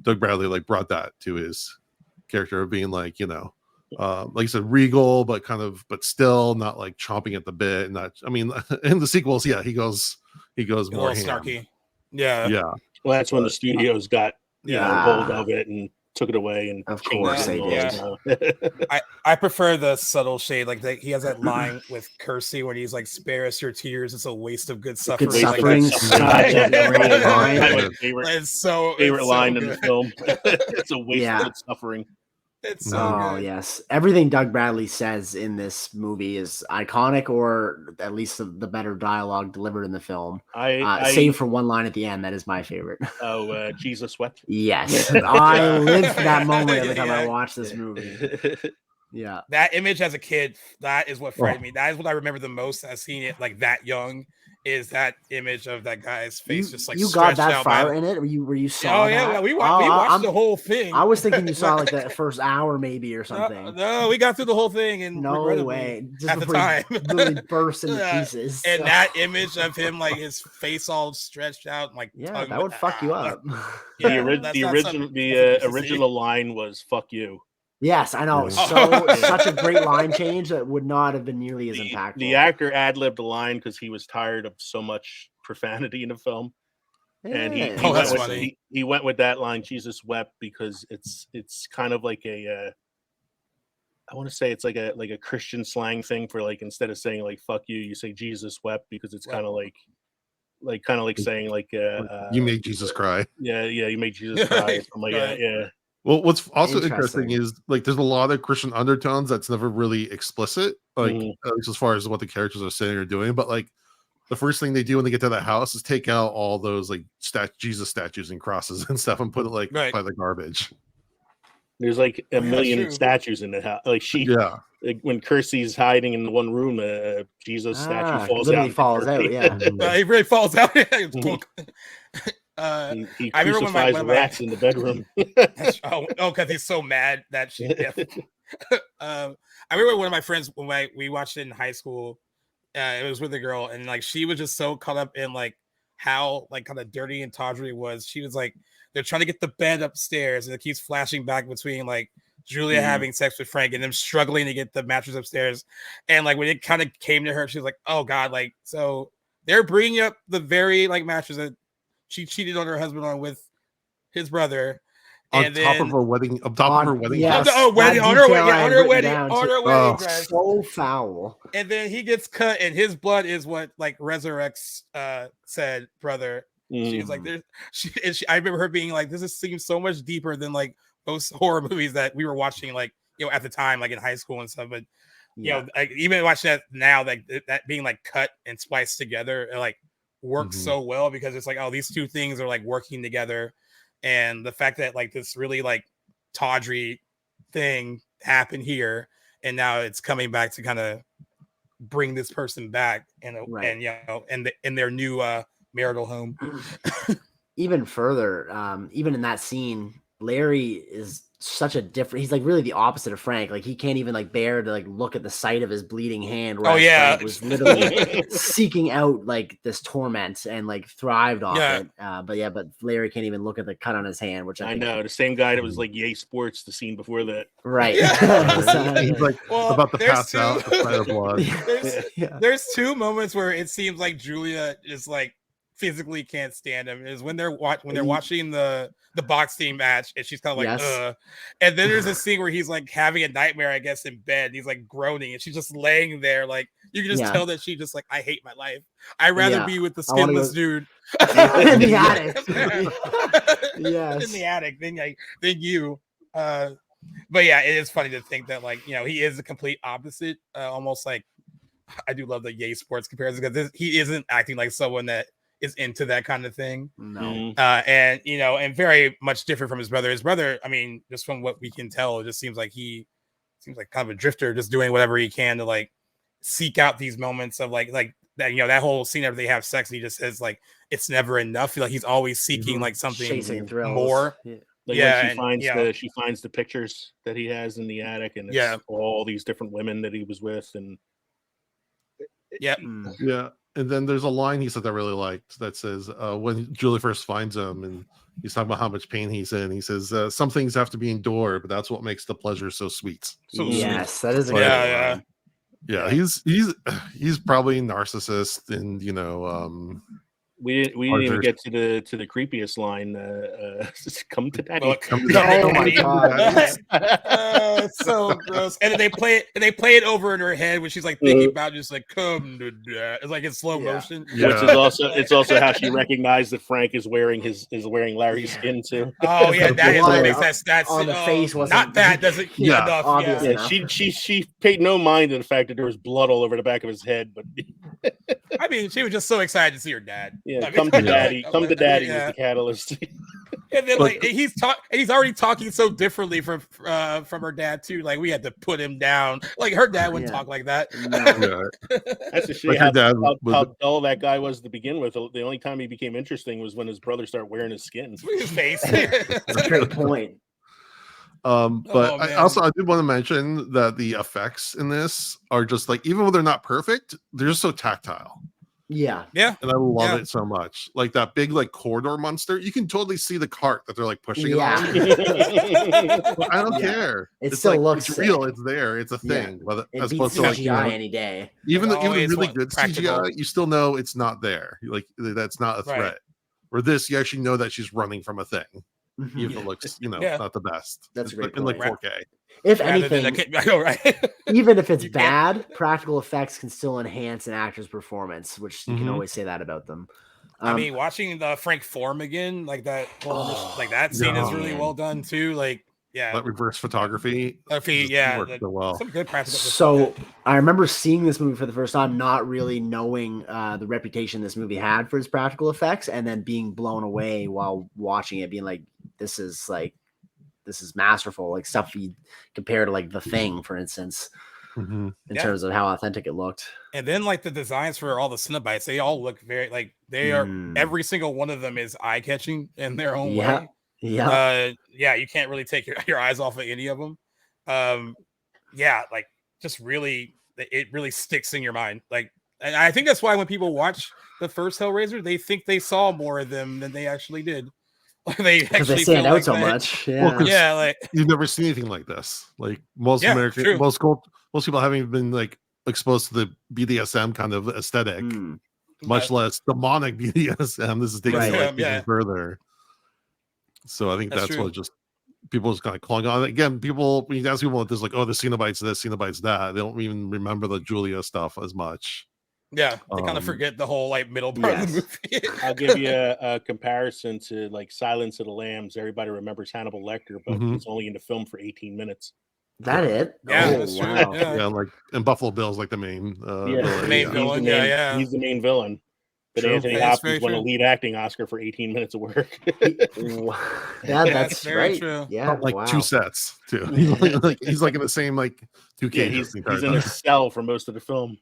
J: Doug Bradley like brought that to his character of being like, like you said, regal, but still not like chomping at the bit. And not, I mean, in the sequels, he goes more
G: snarky. Yeah.
J: Yeah.
I: Well, that's when the studios got hold of it and took it away and
H: Of
I: changed
H: course
I: it
H: they
I: and all,
H: did.
I: so.
G: I prefer the subtle shade. Like he has that line with Kersey when he's like, "Spare us your tears. It's a waste of good suffering."
H: Good suffering.
G: Like,
H: Such a great line.
I: My favorite,
G: it's
I: favorite line
G: so
I: in the
G: good.
I: film. It's a waste of good suffering.
G: It's so
H: Oh
G: good.
H: yes, everything Doug Bradley says in this movie is iconic, or at least the better dialogue delivered in the film. Save for one line at the end, that is my favorite.
I: Oh, Jesus wept.
H: Yes, I live for that moment every time I watch this movie. Yeah,
G: that image as a kid, that is what frightened me. That is what I remember the most as seeing it like that young. Is that image of that guy's face just like
H: you got that
G: out
H: far in it, or you saw?
G: Oh yeah,
H: that?
G: we watched the whole thing.
H: I was thinking you saw like the first hour maybe or something.
G: No, we got through the whole thing, and
H: no way, just
G: at the time,
H: really burst into pieces.
G: And that image of him, like his face all stretched out, like
H: that would fuck you up.
I: The original line was "fuck you."
H: Yes, I know. Such a great line change that would not have been nearly as impactful.
I: The actor ad-libbed the line because he was tired of so much profanity in the film, and he went with that line, "Jesus wept," because it's kind of like a I want to say it's like a Christian slang thing for like instead of saying like "fuck you," you say "Jesus wept" because it's kind of like saying like
J: you made Jesus cry.
I: Yeah, you made Jesus cry. I'm like yeah.
J: Well, what's also interesting is like there's a lot of Christian undertones that's never really explicit, like at least as far as what the characters are saying or doing. But like the first thing they do when they get to the house is take out all those like Jesus statues and crosses and stuff and put it like by the garbage.
I: There's like a million statues in the house. Like like when Kersey's hiding in the one room, Jesus statue falls out.
G: He really falls out.
I: He crucifies rats in the bedroom.
G: Because he's so mad that she. Yeah. I remember one of my friends when we watched it in high school. It was with a girl, and like she was just so caught up in like how like kind of dirty and tawdry it was. She was like, they're trying to get the bed upstairs, and it keeps flashing back between like Julia having sex with Frank and them struggling to get the mattress upstairs. And like when it kind of came to her, she was like, "Oh God!" Like so they're bringing up the very like mattress that she cheated on her husband on with his brother.
J: On top of her wedding
H: yes,
J: dress.
G: On her wedding dress.
H: So foul.
G: And then he gets cut, and his blood is what like resurrects said brother. She was like, I remember her being like, this seems so much deeper than like most horror movies that we were watching, like at the time, like in high school and stuff. But you know, like even watching that now, like that being like cut and spliced together, it like works so well because it's like, oh, these two things are like working together. And the fact that like this really like tawdry thing happened here, and now it's coming back to kind of bring this person back and in their new marital home.
H: Even further, even in that scene, Larry is such a different. He's like really the opposite of Frank. Like he can't even like bear to like look at the sight of his bleeding hand. Frank was literally seeking out like this torment and like thrived off it. But Larry can't even look at the cut on his hand, which I
I: know the same guy that was like Yay Sports the scene before that.
H: Right.
J: He's like about to pass out. Blood.
G: There's two moments where it seems like Julia is like physically can't stand him. Is when they're watching the box team match, and she's kind of like, and then there's a scene where he's like having a nightmare, I guess, in bed. And he's like groaning, and she's just laying there, like you can just tell that she just like, I hate my life. I'd rather be with the skinless dude
H: in the attic.
G: In the attic than you. But yeah, it is funny to think that like he is the complete opposite. Almost like I do love the Yay Sports comparison because he isn't acting like someone that is into that kind of thing.
H: No.
G: And and very much different from his brother. His brother, I mean, just from what we can tell, it just seems like kind of a drifter, just doing whatever he can to like seek out these moments of like that, that whole scene after they have sex, and he just says like it's never enough. Like he's always seeking like something more.
I: When she finds the pictures that he has in the attic, and it's all these different women that he was with, and
J: and then there's a line he said that I really liked that says when Julie first finds him and he's talking about how much pain he's in, he says some things have to be endured, but that's what makes the pleasure so sweet.
H: Yes, that is a
J: good one. He's probably narcissist and
I: We didn't even
J: Arthur.
I: get to the creepiest line. Come to daddy.
G: Come
J: to daddy.
H: Oh my god.
G: So gross. And then they play it over in her head when she's like thinking about just like come to dad. It's like in slow motion.
J: Yeah.
I: Which is also how she recognized that Frank is wearing Larry's skin too.
G: Oh yeah, that is what makes that's
H: on the face wasn't
G: not that doesn't enough.
H: obvious
G: Yeah.
H: enough.
I: She paid no mind to the fact that there was blood all over the back of his head, but
G: I mean, she was just so excited to see her dad.
I: yeah,
G: I mean,
I: come to daddy was
G: yeah.
I: the catalyst.
G: And then like he's already talking so differently from her dad too. Like we had to put him down. Like her dad wouldn't talk like that.
I: That's the shit.
J: Like
I: How dull that guy was to begin with. The only time he became interesting was when his brother started wearing his skin.
G: His face.
H: That's a great point.
J: But I did want to mention that the effects in this are just like, even though they're not perfect, they're just so tactile.
H: Yeah.
G: Yeah.
J: And I love it so much. Like that big like corridor monster, you can totally see the cart that they're like pushing
H: Yeah.
J: I don't care.
H: It still
J: like,
H: looks
J: it's real, it's there, it's a thing.
H: Yeah. It
J: as
H: beats
J: opposed to like
H: CGI any day.
J: Even the
G: Always
J: really
G: want
J: good
G: practical.
J: CGI, you still know it's not there. Like that's not a threat.
G: Right.
J: Where this, you actually know that she's running from a thing.
H: Mhm.
J: Even if it looks,
G: Yeah.
J: not the best.
H: That's a great
J: in like
H: point.
J: 4K.
H: If
G: Rather than
H: anything,
G: I know, right?
H: even if it's
G: You can't-
H: bad, practical effects can still enhance an actor's performance, which you can
J: Mhm.
H: always say that about them.
G: I mean, watching the Frank Form again, like that whole like that scene is really well done too. Like, yeah,
J: That reverse photography.
G: yeah,
J: worked so well.
G: some good practical.
H: So I remember seeing this movie for the first time, not really knowing the reputation this movie had for its practical effects, and then being blown away while watching it, being like, this is masterful, like stuff you compare to like The Thing, for instance, in terms of how authentic it looked.
G: And then like the designs for all the Cenobites, they all look very like they are. Every single one of them is eye catching in their own way.
H: Yeah.
G: Yeah, you can't really take your eyes off of any of them. Yeah, like just really, it really sticks in your mind. Like, and I think that's why when people watch the first Hellraiser, they think they saw more of them than they actually did.
H: Because they stand out so much. Yeah.
G: Yeah, like
J: you've never seen anything like this. Like most American, most people haven't been like exposed to the BDSM kind of aesthetic, much less demonic BDSM. This is taking it like even further. So I think that's what just people just kind of clung on. Again, people when you ask people, there's like, oh, the Cenobites this, Cenobites that. They don't even remember the Julia stuff as much.
G: Yeah, they kind of forget the whole like middle part of the movie.
I: I'll give you a comparison to like Silence of the Lambs. Everybody remembers Hannibal Lecter, but he's only in the film for 18 minutes.
H: That it?
G: Yeah,
H: oh, wow.
J: Yeah, like and Buffalo Bill's like the main
G: villain.
I: He's the main villain. But Anthony Hopkins won a lead acting Oscar for 18 minutes of work.
H: Yeah, that's
G: very
H: right.
G: true.
H: Yeah,
J: like 2 sets too. He's like in the same like 2 cages.
I: He's in a cell for most of the film.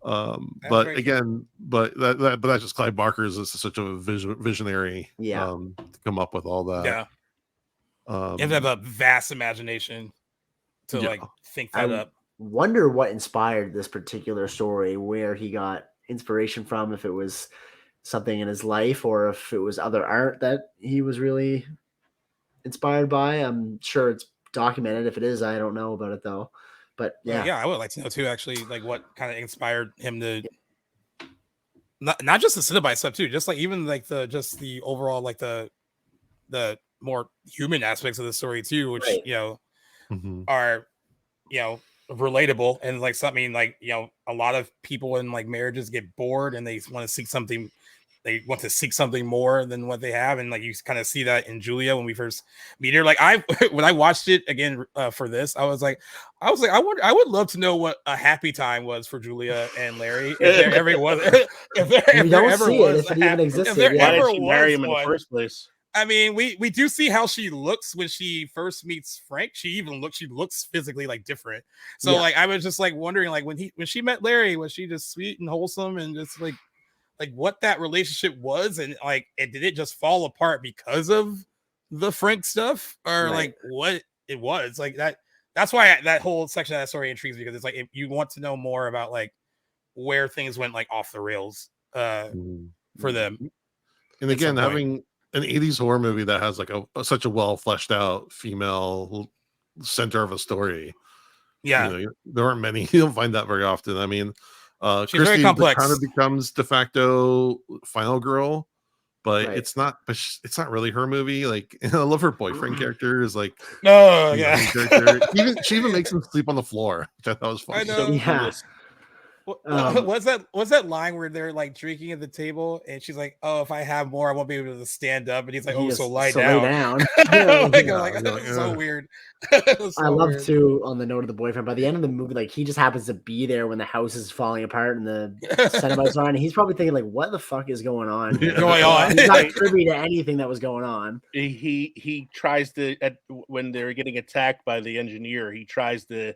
J: But again, but that's just Clive Barker's is such a visionary. To come up with all that.
G: Yeah. You have to have a vast imagination to like think that up.
H: Wonder what inspired this particular story, where he got inspiration from, if it was something in his life or if it was other art that he was really inspired by. I'm sure it's documented. If it is, I don't know about it though. But yeah,
G: I would like to know too, actually, like what kind of inspired him to not just the Cenobite stuff too, just like even like the overall like the more human aspects of the story too, which are relatable and like something like a lot of people in like marriages get bored and they want to seek something. They want to seek something more than what they have, and like you kind of see that in Julia when we first meet her. Like when I watched it again for this, I was like, I would love to know what a happy time was for Julia and Larry. If there ever was, if there ever was,
H: if it even existed.
I: Why did she marry him in the first place?
G: I mean, we do see how she looks when she first meets Frank. She looks physically like different. So like I was just like wondering like when she met Larry, was she just sweet and wholesome and just like what that relationship was, and like did it just fall apart because of the Frank stuff, or like what it was like that's why that whole section of that story intrigues me, because it's like if you want to know more about like where things went like off the rails for them.
J: And again, having an 80s horror movie that has like such a well fleshed out female center of a story, there aren't many. You don't find that very often. I mean,
G: She's very
J: Christy
G: complex.
J: kind of becomes de facto final girl, but
H: Right.
J: it's not really her movie. Like, I love her boyfriend character is like,
G: Oh
J: you know,
G: yeah.
J: her character. She even makes him sleep on the floor, which I thought was funny.
G: I know.
I: So
H: Yeah.
G: What's that line where they're like drinking at the table and she's like, "Oh, if I have more, I won't be able to stand up," and he's like, "Oh, so lie down."
H: Lay down.
G: That's so weird.
H: I love to, on the note of the boyfriend, by the end of the movie, like he just happens to be there when the house is falling apart and the Cenobites are on, and he's probably thinking like, what the fuck is going on here? He's not privy to anything that was going on.
I: He tries to, when they're getting attacked by the engineer, he tries to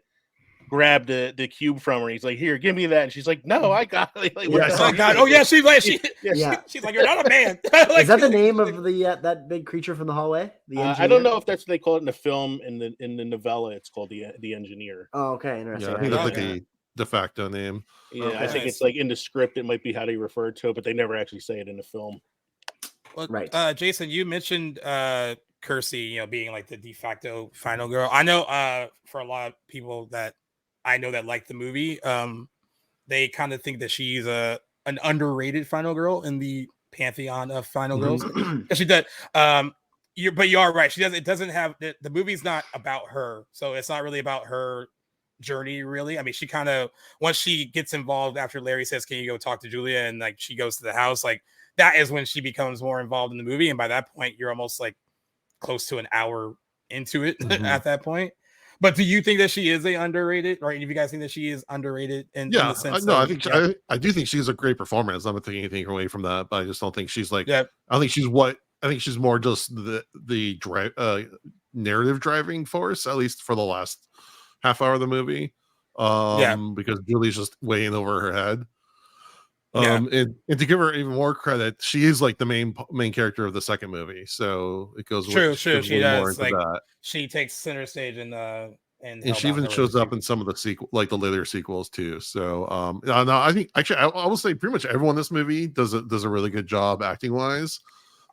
I: grab the cube from her. He's like, "Here, give me that," and she's like, "No, I got it." Like, what the
G: Oh
I: hell?
G: God! Oh yeah, she's like, she's like, "You're not a man." Like,
H: is that the name of the that big creature from the hallway? The
I: I don't know if that's what they call it in the film. In the novella, it's called the engineer.
H: Oh, okay, interesting.
J: Yeah, I think that's like a de facto name.
I: Yeah,
H: Okay.
I: I think it's like in the script. It might be how they refer to it, but they never actually say it in the film.
G: Well,
H: right.
G: Jason, you mentioned Kersey, being like the de facto final girl. I know for a lot of people that I know that like the movie, they kind of think that she's an underrated final girl in the pantheon of final girls. She did. But you are right. She doesn't. It doesn't have the movie's not about her, so it's not really about her journey. Really, I mean, she kind of once she gets involved after Larry says, "Can you go talk to Julia?" and like she goes to the house, like that is when she becomes more involved in the movie. And by that point, you're almost like close to an hour into it at that point. But do you think that she is a underrated, or any of you guys think that she is underrated in the sense?
J: No, I do think she's a great performance. I'm not taking anything away from that, but I just don't think she's like.
G: Yeah.
J: I think she's more just the narrative driving force, at least for the last half hour of the movie. Because Julie's just way in over her head. And to give her even more credit, she is like the main character of the second movie, so it goes
G: true. She does
J: like
G: that. She takes center stage and
J: she even shows up in some of the sequel, like the later sequels too. So no, I think actually I will say pretty much everyone in this movie does a really good job acting wise.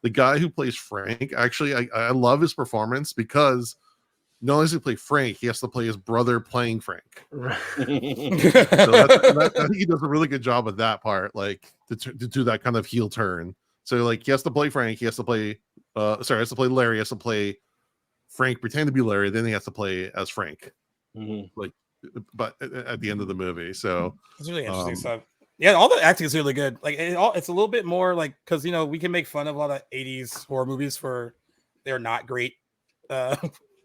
J: The guy who plays Frank, actually, I love his performance because not only does he play Frank, he has to play his brother playing Frank.
H: Right.
J: So I think he does a really good job of that part, like to do that kind of heel turn. So like he has to play Frank, he has to play has to play Larry, he has to play Frank, pretend to be Larry, then he has to play as Frank. Like, but at the end of the movie, so
G: it's really interesting stuff. Yeah, all the acting is really good. Like it's a little bit more like because we can make fun of a lot of 80s horror movies for they're not great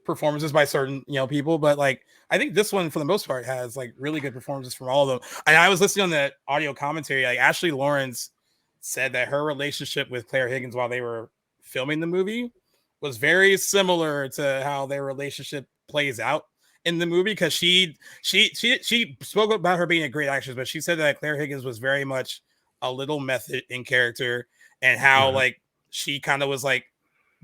G: performances by certain people, but like I think this one for the most part has like really good performances from all of them. And I was listening on the audio commentary, like Ashley Lawrence said that her relationship with Claire Higgins while they were filming the movie was very similar to how their relationship plays out in the movie, because she spoke about her being a great actress, but she said that Claire Higgins was very much a little method in character, and how like she kind of was like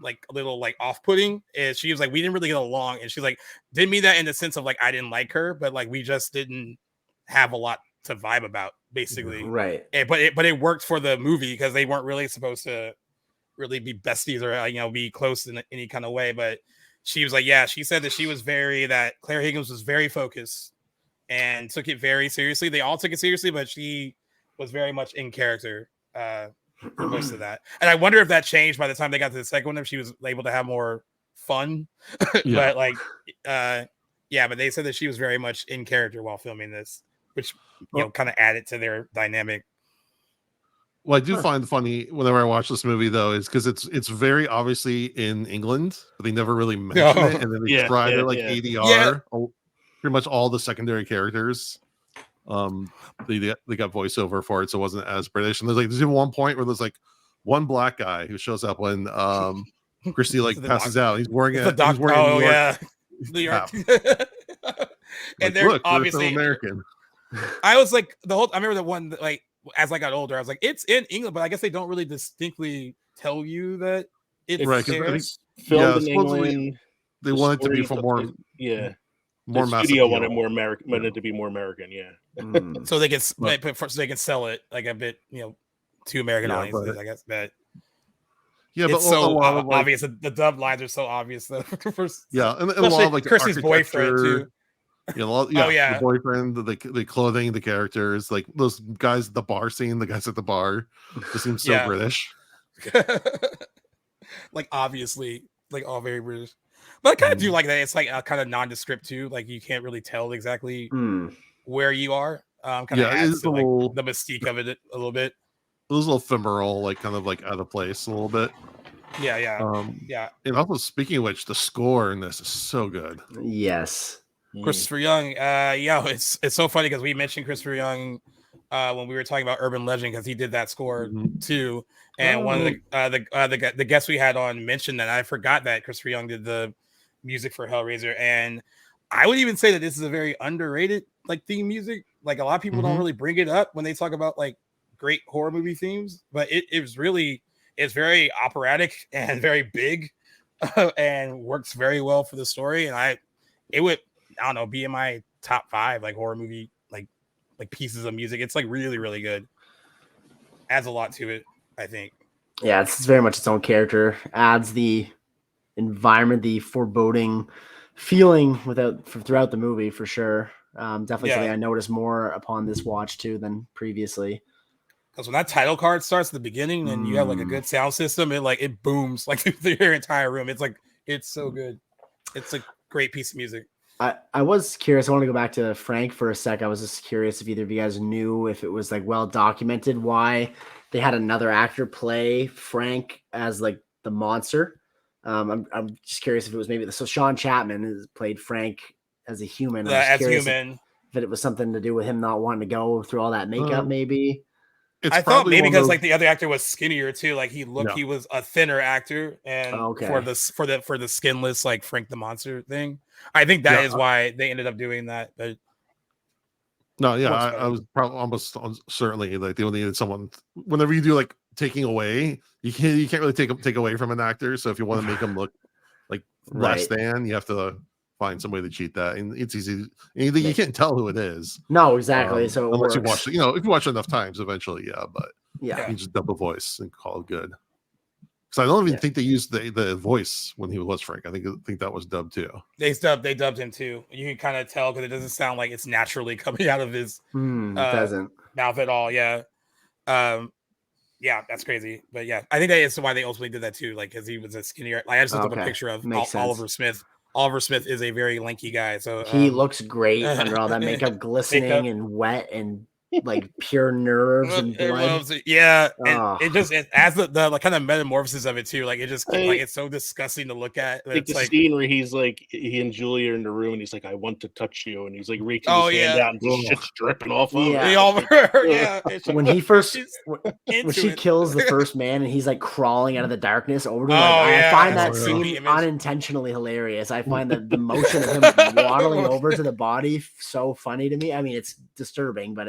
G: a little like off-putting, and she was like we didn't really get along, and she's like didn't mean that in the sense of like I didn't like her, but like we just didn't have a lot to vibe about basically,
H: right?
G: But it worked for the movie because they weren't really supposed to really be besties or be close in any kind of way. But she was like, she said that Claire Higgins was very focused and took it very seriously. They all took it seriously, but she was very much in character for most of that. And I wonder if that changed by the time they got to the second one, if she was able to have more fun. But like, but they said that she was very much in character while filming this, which kind of added to their dynamic.
J: Well, I do find funny whenever I watch this movie, though, is because it's very obviously in England, but they never really mention it, and then they try to ADR pretty much all the secondary characters. They got voiceover for it, so it wasn't as British. And there's even one point where there's like one black guy who shows up when Christy passes out. He's wearing a
G: New York.
J: And they're obviously American.
G: I was like I remember the one that, like, as I got older, I was like, it's in England, but I guess they don't really distinctly tell you that it's
J: right.
I: Filmed in England.
J: They want it to be for more.
I: More the studio wanted more American, wanted it to be more American.
G: So they can sell it like a bit, to American audiences, I guess. But
J: but
G: so obvious. The dub lines are so obvious though.
J: And a lot of like
G: Chrissy's boyfriend too.
J: You know, the boyfriend, the clothing, the characters, like those guys at the bar scene, the guys at the bar, just seem so British.
G: Like obviously, like all very British. But I kind of do like that. It's like kind of nondescript too. Like you can't really tell exactly where you are. Kind of adds to like the mystique of it a little bit.
J: It was a little ephemeral, like kind of like out of place a little bit.
G: Yeah.
J: And also, speaking of which, the score in this is so good.
H: Yes.
G: Christopher Young, it's so funny because we mentioned Christopher Young when we were talking about Urban Legend because he did that score too. And one of the guests we had on mentioned that. I forgot that Christopher Young did the music for Hellraiser, and I would even say that this is a very underrated like theme music. Like a lot of people don't really bring it up when they talk about like great horror movie themes, but it's very operatic and very big and works very well for the story. And it would be in my top 5 like horror movie like pieces of music. It's like really, really good. Adds a lot to it, I think.
H: Yeah, it's very much its own character. Adds the environment, the foreboding feeling throughout the movie for sure. Definitely something I noticed more upon this watch too than previously.
G: Because when that title card starts at the beginning and you have like a good sound system, it booms like through your entire room. It's so good. It's a great piece of music.
H: I was curious. I want to go back to Frank for a sec. I was just curious if either of you guys knew if it was like well documented why they had another actor play Frank as like the monster. I'm just curious if it was maybe so Sean Chapman has played Frank as a human.
G: As human.
H: If it was something to do with him not wanting to go through all that makeup, maybe.
G: I thought maybe because like the other actor was skinnier too, like he was a thinner actor, and for the skinless like Frank the Monster thing, I think that is why they ended up doing that. But
J: I was probably almost certainly like they only needed someone. Whenever you do like taking away, you can't really take away from an actor. So if you want to make them look like less than, you have to find some way to cheat that, and it's easy. You can't tell who it is.
H: No, exactly. So
J: unless you watch, if you watch it enough times, eventually, but you just dub the voice and call it good. Because I don't even think they used the voice when he was Frank. I think that was dubbed too.
G: They dubbed him too. You can kind of tell because it doesn't sound like it's naturally coming out of his
H: mouth
G: at all. Yeah, that's crazy. But yeah, I think that is why they ultimately did that too. Like because he was a skinnier. Like I just looked up a picture of Oliver Smith. Oliver Smith is a very lanky guy, so
H: he looks great under all that makeup, glistening and wet and like pure nerves and blood.
G: And it just adds the kind of metamorphosis of it too. Like it just like it's so disgusting to look at.
I: Like the scene where he's like he and Julie are in the room and he's like, "I want to touch you," and he's like reaching his hand out and just shit's dripping off of him.
H: When he first when she kills the first man and he's like crawling out of the darkness over to him, I find that scene unintentionally hilarious. I find the motion of him waddling over to the body so funny to me. I mean, it's disturbing, but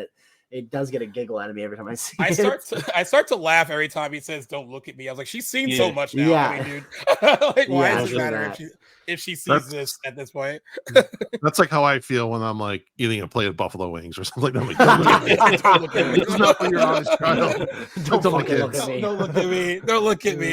H: it does get a giggle out of me every time I see it.
G: I start to laugh every time he says, "Don't look at me." I was like, she's seen so much now. I mean, dude. Like, why does it matter if she sees this at this point?
J: That's like how I feel when I'm like eating a plate of buffalo wings or something like that. Don't look at me. It's not for your honest child.
H: Don't look at me.
G: Don't look at me. Don't look at me.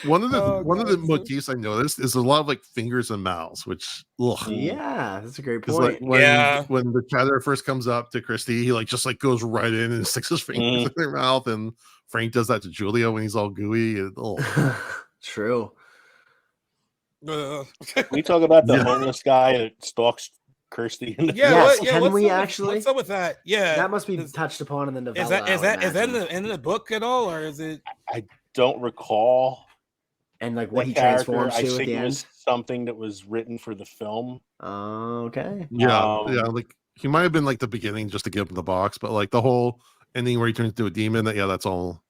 J: One of the motifs I noticed is a lot of like fingers and mouths, which
H: that's a great point.
J: Like when the Chatterer first comes up to Christy, he like just like goes right in and sticks his fingers in their mouth, and Frank does that to Julia when he's all gooey.
H: True.
I: We talk about the homeless guy that stalks Kirsty.
H: Can we actually?
G: What's up with that? Yeah,
H: that must be touched upon in the novella.
G: Is that in the book at all, or is it?
I: I don't recall.
H: And like what he transforms to at the end.
I: Was something that was written for the film.
H: Okay.
J: Yeah, like he might have been like the beginning just to give him the box, but like the whole ending where he turns into a demon. That's all.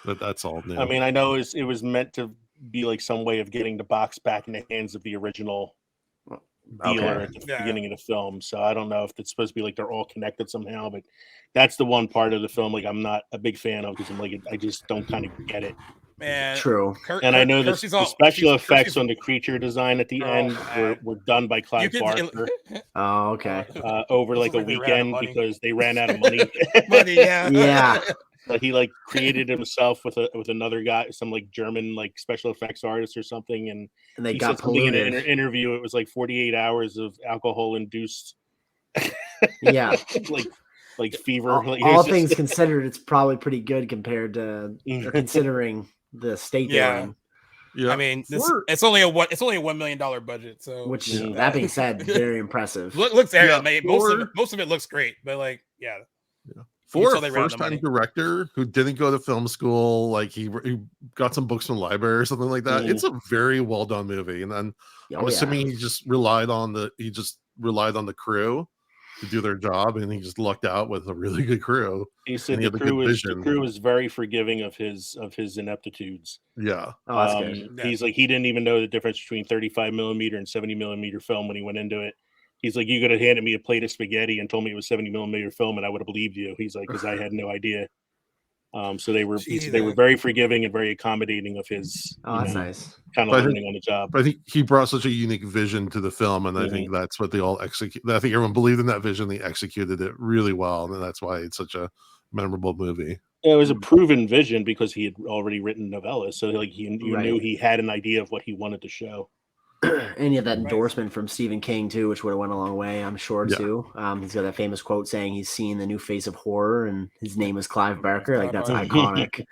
J: That's all new.
I: I mean, I know it was meant to be like some way of getting the box back in the hands of the original dealer at the beginning of the film. So I don't know if it's supposed to be like they're all connected somehow, but that's the one part of the film like I'm not a big fan of because I'm like I just don't kind of get it.
G: Man,
H: true.
I: And I know the special effects on the creature design at the end were done by Clive Barker.
H: Okay.
I: Over like a weekend because they ran out of money.
G: Yeah.
I: Like he created himself with another guy, some German special effects artist or something, and
H: they
I: he
H: got
I: said something
H: polluted.
I: in an interview. It was 48 hours of alcohol induced.
H: Yeah,
I: like fever.
H: All things considered, it's probably pretty good compared to or considering the state they're in.
J: Yeah,
G: I mean, it's only a $1 million budget. So,
H: which that being said, very impressive.
G: Looks most of it looks great, but
J: for a first-time director who didn't go to film school, he got some books from the library or something like that. It's a very well done movie, and then I'm assuming he just relied on the crew to do their job, and he just lucked out with a really good crew.
I: He said the crew is very forgiving of his ineptitudes.
J: Yeah,
H: that's good.
I: He's he didn't even know the difference between 35 millimeter and 70 millimeter film when he went into it. He's you could have handed me a plate of spaghetti and told me it was 70 millimeter film, and I would have believed you. He's because I had no idea. So they were very forgiving and very accommodating of his.
H: That's nice.
I: Kind of learning on the job.
J: But I think he brought such a unique vision to the film, and I think that's what they all execute. I think everyone believed in that vision. They executed it really well, and that's why it's such a memorable movie.
I: It was a proven vision because he had already written novellas, so you knew he had an idea of what he wanted to show.
H: And he had that endorsement from Stephen King too, which would have went a long way, I'm sure too. He's got that famous quote saying he's seen the new face of horror, and his name is Clive Barker. That's iconic.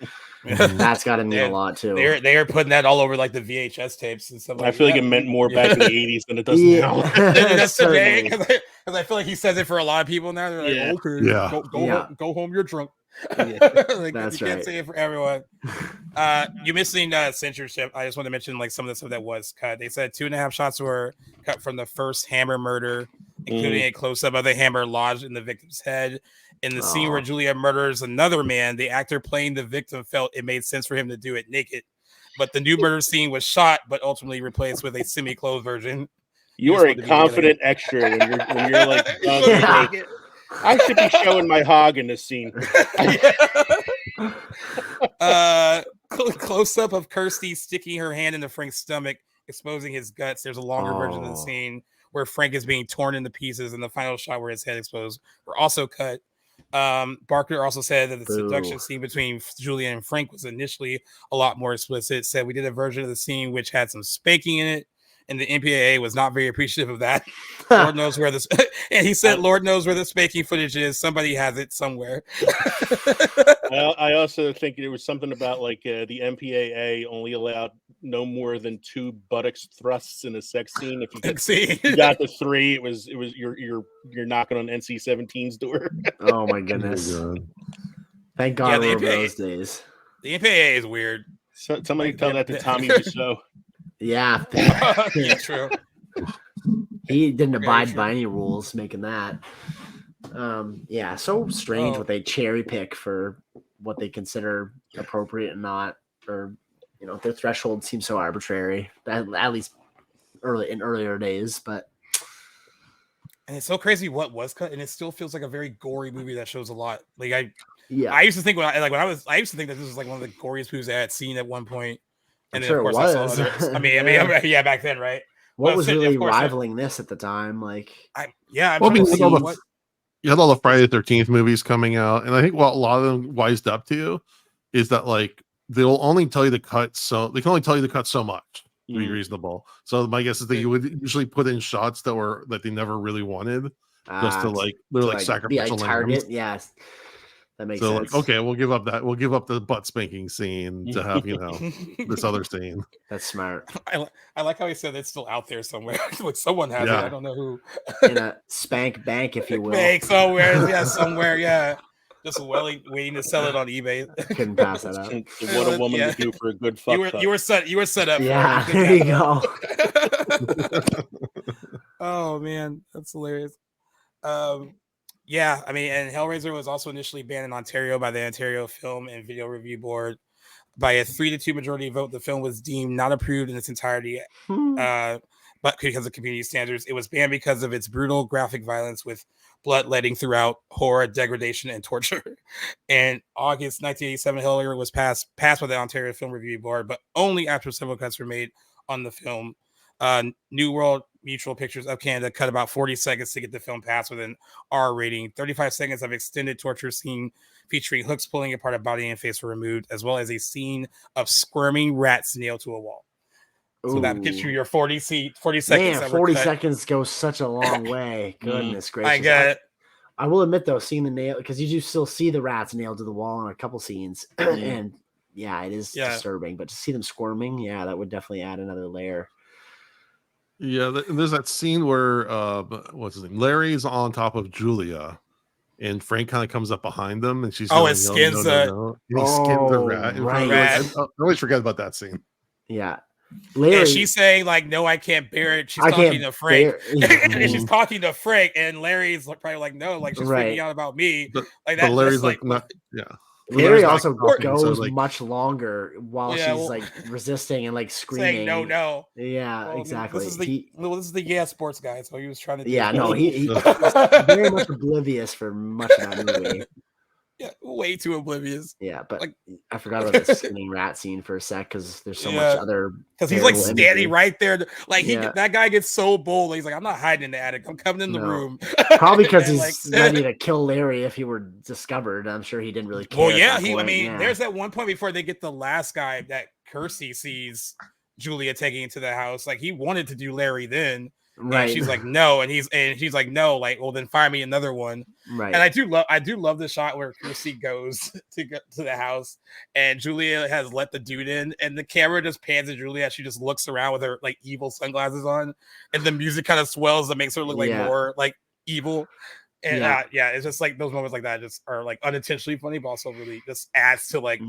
H: That's got to mean a lot too.
G: They are putting that all over the VHS tapes and stuff.
I: I feel it meant more back in the '80s than it does now.
G: That's today, because I feel he says it for a lot of people now. They're okay, go home, you're drunk.
H: That's
G: you can't say it for everyone. You missing censorship. I just want to mention some of the stuff that was cut. They said 2.5 shots were cut from the first Hammer murder, including a close-up of the hammer lodged in the victim's head. In the scene where Julia murders another man, the actor playing the victim felt it made sense for him to do it naked, but the new murder scene was shot but ultimately replaced with a semi-clothed version.
I: You are a confident extra when you're I should be showing my hog in this scene.
G: Close up of Kirsty sticking her hand into Frank's stomach, exposing his guts. There's a longer version of the scene where Frank is being torn into pieces, and the final shot where his head exposed were also cut. Barker also said that the seduction scene between Julia and Frank was initially a lot more explicit. Said we did a version of the scene which had some spanking in it, and the MPAA was not very appreciative of that. Lord knows where this, and he said, "Lord knows where the spanking footage is. Somebody has it somewhere."
I: I also think there was something about the MPAA only allowed no more than 2 buttocks thrusts in a sex scene. If you got the 3, it was you're knocking on NC-17's door.
H: Oh my goodness! Thank God we remember those days.
G: The MPAA is weird.
I: Somebody tell that to Tommy Wiseau.
H: Yeah,
G: true.
H: He didn't abide by any rules making that. So strange what they cherry pick for what they consider appropriate and not, or their threshold seems so arbitrary. At least in earlier days, but.
G: And it's so crazy what was cut, and it still feels like a very gory movie that shows a lot. I used to think I used to think that this was one of the goriest movies I had seen at one point. And then,
H: sure,
G: of course, I saw others. I mean, yeah, back then, right?
H: What was really rivaling this at the time?
J: You had all the Friday the 13th movies coming out, and I think what a lot of them wised up to is that they'll only tell you to cut they can only tell you to cut so much to be reasonable. So my guess is that you would usually put in shots that they never really wanted, just to they're sacrificial
H: target. Yes. That makes sense.
J: Okay, we'll give up that. We'll give up the butt spanking scene to have this other scene.
H: That's smart.
G: I like how he said it's still out there somewhere. Someone has it. I don't know who.
H: In a spank bank, if you will.
G: Bank somewhere, somewhere, just waiting to sell it on eBay.
H: Couldn't pass that up.
I: What a woman would do for a good fuck.
G: You were set up.
H: Yeah, there you go.
G: Oh man, that's hilarious. I mean, and Hellraiser was also initially banned in Ontario by the Ontario Film and Video Review Board. By a 3-2 majority vote, the film was deemed not approved in its entirety, but because of community standards. It was banned because of its brutal graphic violence with bloodletting throughout, horror, degradation, and torture. In August 1987, Hellraiser was passed by the Ontario Film Review Board, but only after several cuts were made on the film. New World Mutual Pictures of Canada cut about 40 seconds to get the film passed with an R rating. 35 seconds of extended torture scene featuring hooks pulling apart a body and face were removed, as well as a scene of squirming rats nailed to a wall. So that gets you your 40 seconds.
H: Man, 40 seconds goes such a long way. Goodness gracious.
G: I get it.
H: I will admit though, seeing the nail, because you do still see the rats nailed to the wall in a couple scenes, and yeah, it is disturbing. But to see them squirming, yeah, that would definitely add another layer.
J: Yeah, there's that scene where what's his name? Larry's on top of Julia, and Frank kind of comes up behind them, and she's
G: and skins
J: no. And he skins the rat.
H: Right.
J: I always forget about that scene.
H: Yeah. Larry,
G: and she's saying like, "No, I can't bear it." She's talking to Frank, and she's talking to Frank, and Larry's probably like, "No, like she's freaking out about me."
J: But
G: that.
J: Larry's like, not, yeah.
H: Larry also goes much longer while she's like resisting and like screaming.
G: Saying no.
H: Yeah, exactly.
G: This is the sports guy, so he was trying to.
H: Yeah, no, he's very much oblivious for much of that movie.
G: Yeah, way too oblivious.
H: Yeah, but like, I forgot about the skinning rat scene for a sec because there's so much other.
G: Because he's like standing right there, like that guy gets so bold. He's like, "I'm not hiding in the attic. I'm coming in the room."
H: Probably because he's ready to kill Larry if he were discovered. I'm sure he didn't really care.
G: Well, yeah, there's that one point before they get the last guy that Kersey sees Julia taking into the house. Like he wanted to do Larry then. Right. And she's like, no, and she's like, no, like, well, then find me another one.
H: Right.
G: And I do love the shot where Kirsty goes to get to the house and Julia has let the dude in, and the camera just pans to Julia. She just looks around with her like evil sunglasses on, and the music kind of swells and makes her look like more like evil. And it's just like those moments like that just are like unintentionally funny, but also really just adds to like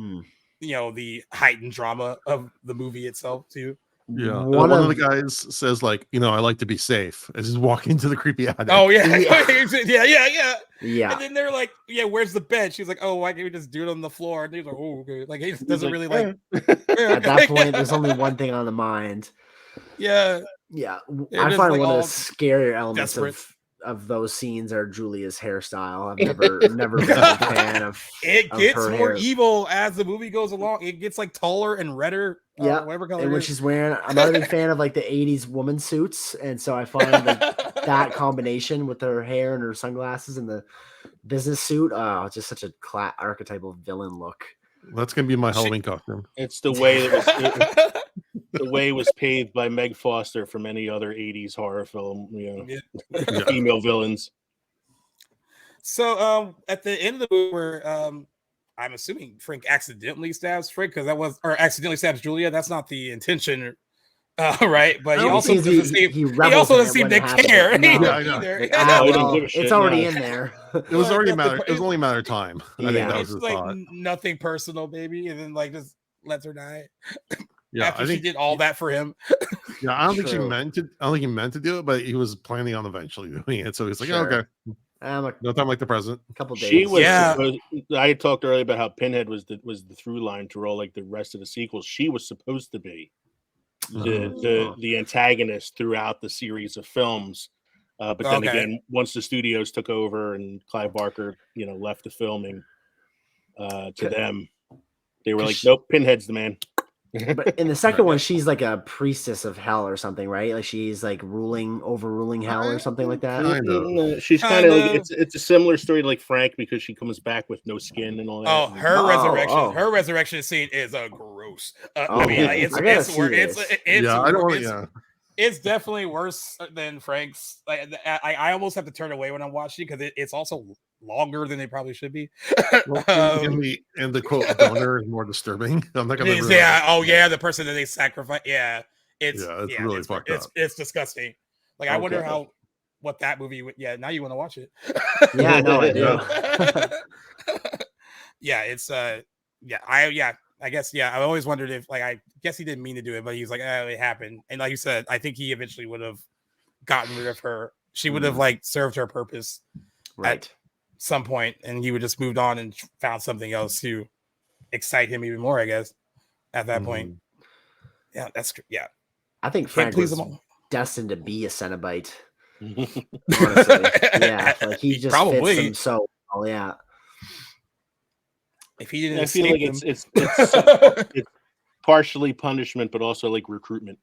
G: the heightened drama of the movie itself too.
J: Yeah, one of the guys says like, I like to be safe. And just walk into the creepy attic.
G: Oh yeah. And then they're like, where's the bed? She's like, oh, why can't we just do it on the floor? And he's like, oh, okay. Like he doesn't really like.
H: At that point, there's only one thing on the mind.
G: Yeah.
H: I find one of the scarier elements of those scenes are Julia's hairstyle. I've never been a fan of.
G: It gets more evil as the movie goes along. It gets like taller and redder. Whatever color.
H: And when she's wearing, I'm not a big fan of like the '80s woman suits, and so I find like that combination with her hair and her sunglasses and the business suit, just such a archetypal villain look.
J: That's gonna be my Halloween costume.
I: It's the way the way was paved by Meg Foster from any other '80s horror film. Female villains.
G: So at the end of the movie, where I'm assuming Frank accidentally stabs Frank accidentally stabs Julia. That's not the intention, right? But he also doesn't seem to care.
H: It's already in there.
J: It was already It was only a matter of time. I think that was his thought.
G: Nothing personal, baby, and then like just lets her die.
J: Yeah,
G: I think she did all that for him.
J: Yeah, I don't think he meant to do it, but he was planning on eventually doing it. So he's like, okay. No time like the present.
H: A couple days.
I: She was. I talked earlier about how Pinhead was the through line to all like the rest of the sequels. She was supposed to be the antagonist throughout the series of films, but then again, once the studios took over and Clive Barker, left the filming to them, they were like, nope, Pinhead's the man.
H: But in the second one, she's like a priestess of hell or something, right? Like she's like overruling hell or something like that.
I: She's kind of like it's a similar story to like Frank because she comes back with no skin and all that.
G: Oh, her resurrection scene is a gross. I mean, it's definitely worse than Frank's. Like, I almost have to turn away when I'm watching because it's also longer than they probably should be.
J: And the quote donor is more disturbing. I'm not gonna.
G: The person that they sacrifice. Yeah, it's
J: really fucked up.
G: It's disgusting. Like I wonder what that movie would. Yeah, now you want to watch it.
H: Yeah, no, I do.
G: It's I guess I always wondered if I guess he didn't mean to do it, but he was like, oh, it happened. And like you said, I think he eventually would have gotten rid of her. She would have served her purpose at some point, and he would just moved on and found something else to excite him even more, I guess, at that point. Yeah,
H: I think Frank was destined to be a Cenobite. Honestly. Yeah, like he just fits them so well, yeah.
G: If he didn't,
I: I feel like it's partially punishment, but also like recruitment.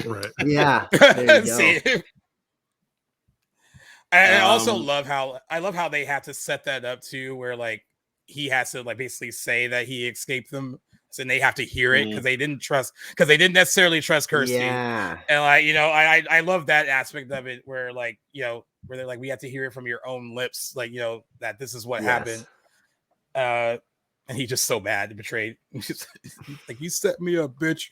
J: Right.
H: Yeah. There you go.
G: See? I also love how they have to set that up too, where like he has to like basically say that he escaped them, so they have to hear it because they didn't necessarily trust Kirsty.
H: Yeah.
G: And like, you know, I love that aspect of it where like, you know, where they're like, we have to hear it from your own lips, like, you know, that this is what happened. And he's just so mad and betrayed. He's like, you set me up, bitch.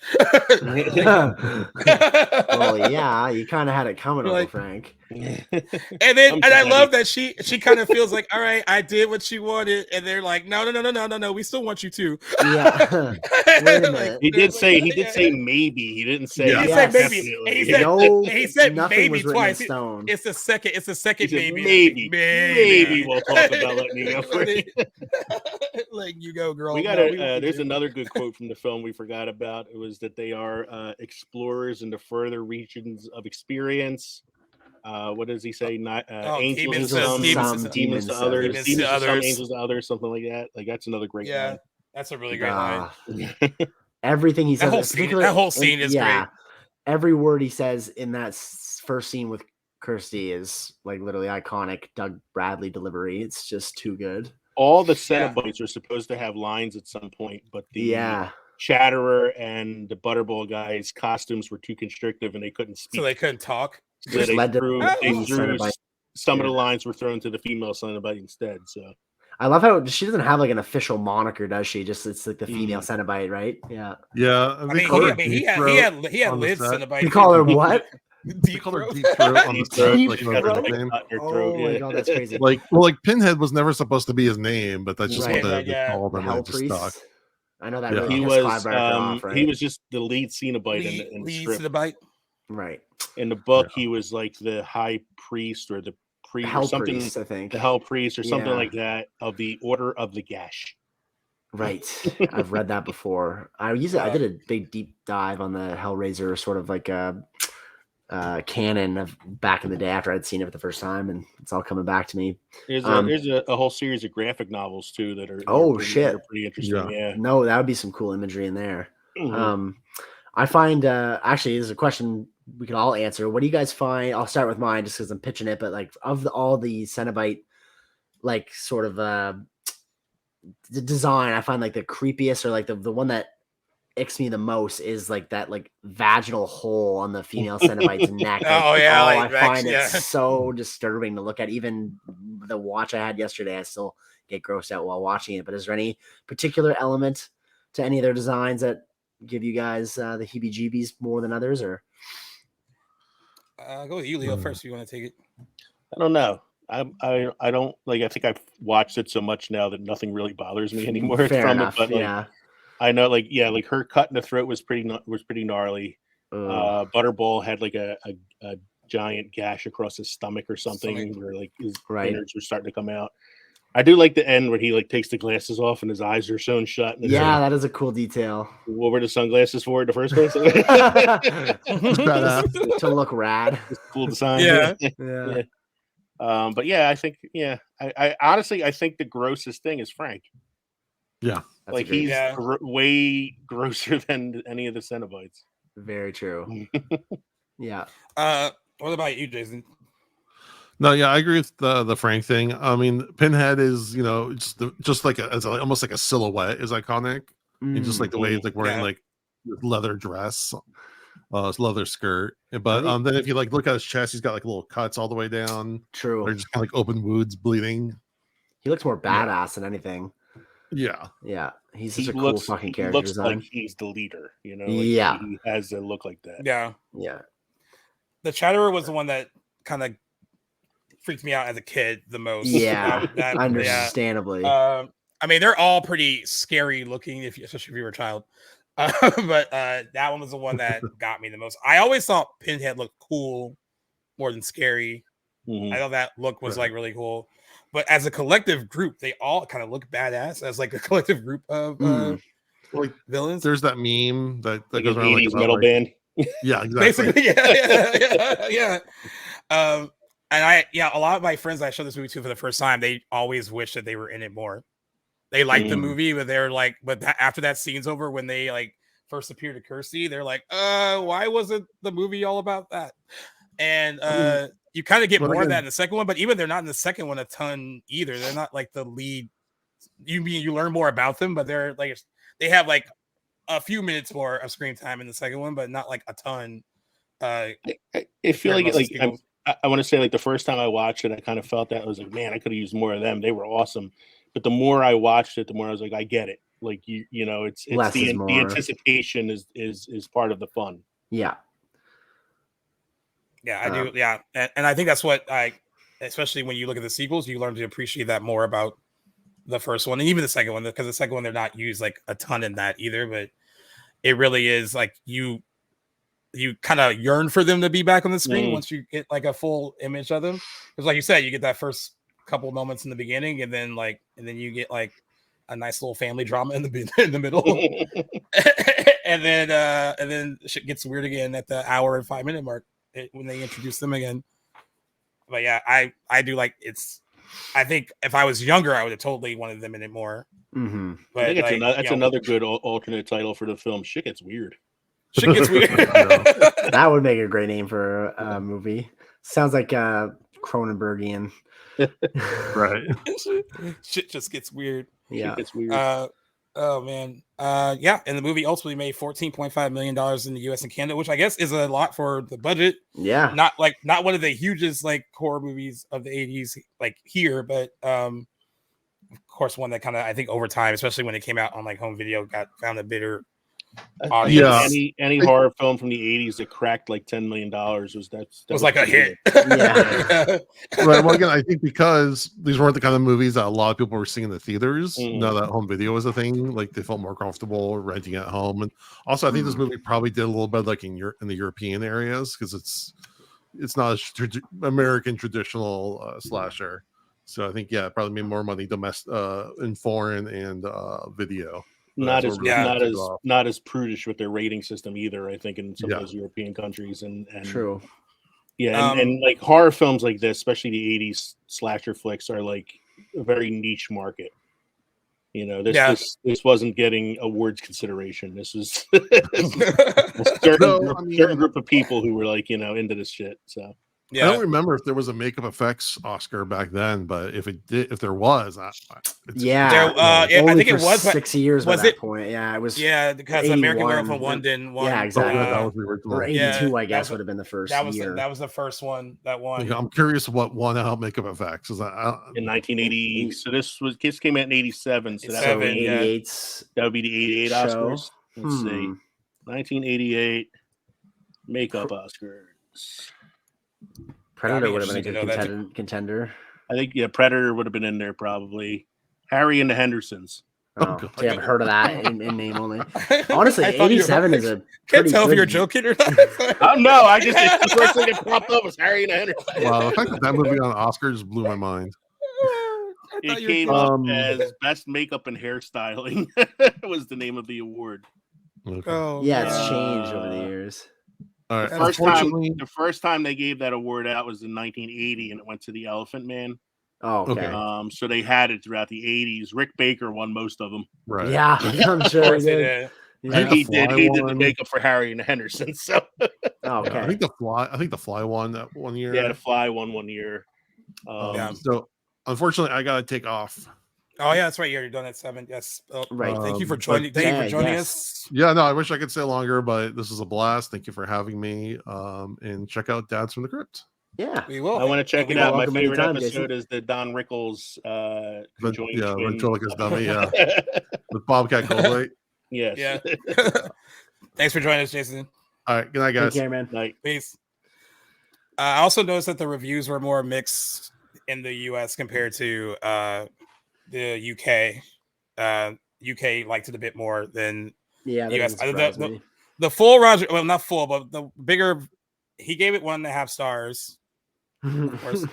H: Well, yeah, you kind of had it coming, Uncle Frank.
G: And I love that she kind of feels like, all right, I did what you wanted, and they're like, no, we still want you to.
H: Yeah. Wait a minute.
I: He did say maybe. He didn't say.
G: He said maybe. He said maybe twice. It's the second maybe.
I: Maybe we'll talk about letting you go.
G: Like, you go, girl.
I: We got there's another good quote from the film we forgot about. It was that they are explorers into further regions of experience. What does he say? Not angels to some, demons to others, demons to some, angels to others, something like that. Like, that's another great line.
G: That's a really great line.
H: Everything he says,
G: that whole scene is great.
H: Every word he says in that first scene with Kirsty is like literally iconic Doug Bradley delivery. It's just too good.
I: All the Cenobites are supposed to have lines at some point, but the Chatterer and the Butterball guys' costumes were too constrictive and they couldn't speak.
G: So they couldn't talk.
I: So some of the lines were thrown to the female Cenobite instead. So
H: I love how she doesn't have like an official moniker, does she? Just it's like the female Cenobite, right? Yeah.
J: Yeah.
G: I mean, he had Liz Cenobite.
H: You call her what?
J: They call her Deep Throat on the set, like her name.
H: Oh my god, that's crazy.
J: Like Pinhead was never supposed to be his name, but that's just what they called him. And just stuck.
H: I know that
J: really
I: he was just the lead Cenobite in the strip.
G: Cenobite.
H: Right.
I: In the book, he was like the high priest or the priest,
H: Hell
I: or something.
H: Priest, I think
I: the Hell Priest or something like that of the Order of the Gash.
H: Right. I've read that before. I did a big deep dive on the Hellraiser, sort of like a canon of back in the day after I'd seen it for the first time, and it's all coming back to me.
I: There's a whole series of graphic novels too that are pretty interesting. Yeah.
H: No, that would be some cool imagery in there.
I: Mm-hmm.
H: I find actually there's a question we can all answer. What do you guys find? I'll start with mine just because I'm pitching it, but like of all the Cenobite like sort of the design, I find like the creepiest or like the one that icks me the most is like that like vaginal hole on the female Cenobite's neck. Like, I find it so disturbing to look at. Even the watch I had yesterday, I still get grossed out while watching it. But is there any particular element to any of their designs that give you guys the heebie-jeebies more than others? Or
G: go with you, Leo, first if you want to take it.
I: I don't know. I don't like. I think I've watched it so much now that nothing really bothers me anymore
H: Fair
I: from
H: enough,
I: it. But like, I know, like her cut in the throat was pretty gnarly. Butterball had like a giant gash across his stomach or something, where like his innards were starting to come out. I do like the end where he like takes the glasses off and his eyes are sewn shut. And
H: that is a cool detail.
I: What were the sunglasses for in the first place?
H: To look rad.
I: It's a cool design.
H: Yeah.
I: But yeah, I think I honestly I think the grossest thing is Frank.
J: Yeah,
I: like he's way grosser than any of the Cenobites.
H: Very true. Yeah.
G: What about you, Jason?
J: No, yeah, I agree with the Frank thing. I mean, Pinhead is just like almost like a silhouette is iconic, and just like the way he's like wearing like leather dress, leather skirt. But then if you like look at his chest, he's got like little cuts all the way down.
H: True.
J: Or just kind of like open wounds bleeding.
H: He looks more badass than anything.
J: Yeah.
H: Yeah. He's such a cool fucking character.
I: He looks
H: design.
I: like he's the leader, you know?
H: Like
I: he has a look like that.
G: Yeah.
H: Yeah.
G: The Chatterer was the one that kind of freaked me out as a kid the most.
H: Yeah. Understandably.
G: I mean, they're all pretty scary looking, especially if you were a child. But that one was the one that got me the most. I always thought Pinhead looked cool more than scary. I thought that look was like really cool. But as a collective group, they all kind of look badass as like a collective group of villains.
J: There's that meme that
I: like
J: goes around like
I: metal band.
J: Yeah, exactly.
G: Basically, yeah. And a lot of my friends I showed this movie to for the first time, they always wish that they were in it more. They liked the movie, but they're like, after that scene's over, when they like first appeared to Kirsty, they're like, why wasn't the movie all about that? And you kind of get more of that in the second one, but even they're not in the second one a ton either. They're not like the lead. You learn more about them, but they're like they have like a few minutes more of screen time in the second one, but not like a ton.
I: I feel like I want to say like the first time I watched it, I kind of felt that I was like, man, I could have used more of them. They were awesome. But the more I watched it, the more I was like, I get it. Like you know, it's the anticipation is part of the fun.
H: Yeah.
G: Yeah, I do. Yeah. And I think that's what especially when you look at the sequels, you learn to appreciate that more about the first one and even the second one, because the second one, they're not used like a ton in that either, but it really is like you kind of yearn for them to be back on the screen once you get like a full image of them. Because like you said, you get that first couple moments in the beginning, and then you get like a nice little family drama in the middle. and then shit gets weird again at the hour and 5 minute mark when they introduce them again. But yeah, I do like it's. I think if I was younger, I would have totally wanted them in it more.
H: Mm-hmm.
G: But
I: I think that's another good alternate title for the film. Shit Gets Weird.
G: Shit Gets Weird.
H: That would make a great name for a movie. Sounds like Cronenbergian.
J: Right.
G: Shit just gets weird.
H: Yeah.
I: Shit gets weird.
G: Oh man. Yeah, and the movie ultimately made $14.5 million in the US and Canada, which I guess is a lot for the budget.
H: Yeah.
G: Not one of the hugest like horror movies of the 80s like here, but of course one that kind of I think over time, especially when it came out on like home video, found a bitter audience.
I: Yeah. Any horror film from the 80s that cracked like $10 million was
G: like a hit.
H: Yeah.
J: Right. Well, again, I think because these weren't the kind of movies that a lot of people were seeing in the theaters. Now that home video was a thing, like they felt more comfortable renting at home. And also, I think this movie probably did a little bit like in the European areas because it's not a American traditional slasher. So I think it probably made more money in foreign and video.
I: Not as prudish with their rating system either. I think in some of those European countries and
H: true.
I: Yeah, and like horror films like this, especially the 80s slasher flicks, are like a very niche market. You know, this wasn't getting awards consideration. This was a certain group of people who were like, into this shit. So
J: I don't remember if there was a makeup effects Oscar back then, but if there was,
H: I
G: think it was
H: 6 years by that point. Yeah, it was.
G: Yeah, because American Werewolf in London won.
H: Yeah, exactly.
J: That was the original.
H: Or 82, I guess, would have been the first year.
G: That was the first one that won.
J: I'm curious what won out makeup effects.
I: In 1980, so this came out in 87. So that would be
H: 88.
I: That would be the 88 Oscars. Let's see, 1988 makeup Oscars.
H: Predator would have been a good contender.
I: I think Predator would have been in there probably. Harry and the Hendersons.
H: Oh, so you haven't heard of that in name only. Honestly, 87 is a
G: can't tell if you're joking or not.
I: Oh no, the first thing that popped up was Harry and the Hendersons.
J: Wow, the fact that movie on Oscars blew my mind.
I: It came up as best makeup and hairstyling was the name of the award.
J: Okay.
H: Oh, yeah, it's changed over the years.
J: Right.
I: The first time they gave that award out was in 1980, and it went to the Elephant Man.
H: Oh, okay.
I: So they had it throughout the 80s. Rick Baker won most of them.
J: Right.
H: Yeah, I'm sure he did.
I: And he did the makeup for Harry and the Hendersons. So.
H: Okay.
J: I think the Fly won that 1 year.
I: Yeah, the Fly won 1 year.
J: So unfortunately, I gotta take off.
G: Oh yeah, that's right. You're done at 7. Yes.
H: Right.
G: Thank you for joining. Thank you for joining us.
J: Yeah, no, I wish I could stay longer, but this is a blast. Thank you for having me. And check out Dads from the Crypt.
H: Yeah,
G: we will.
I: I want to check it out. My favorite episode is the Don Rickles
J: ventriloquist dummy. Yeah, with Bobcat Goldthwait.
I: Yes.
G: Yeah. Thanks for joining us, Jason.
J: All right. Good night, guys.
H: Take care, man.
I: Night.
G: Peace. I also noticed that the reviews were more mixed in the US compared to the UK. UK liked it a bit more than US. The full Roger, well, not full, but the bigger, he gave it 1.5 stars, of course.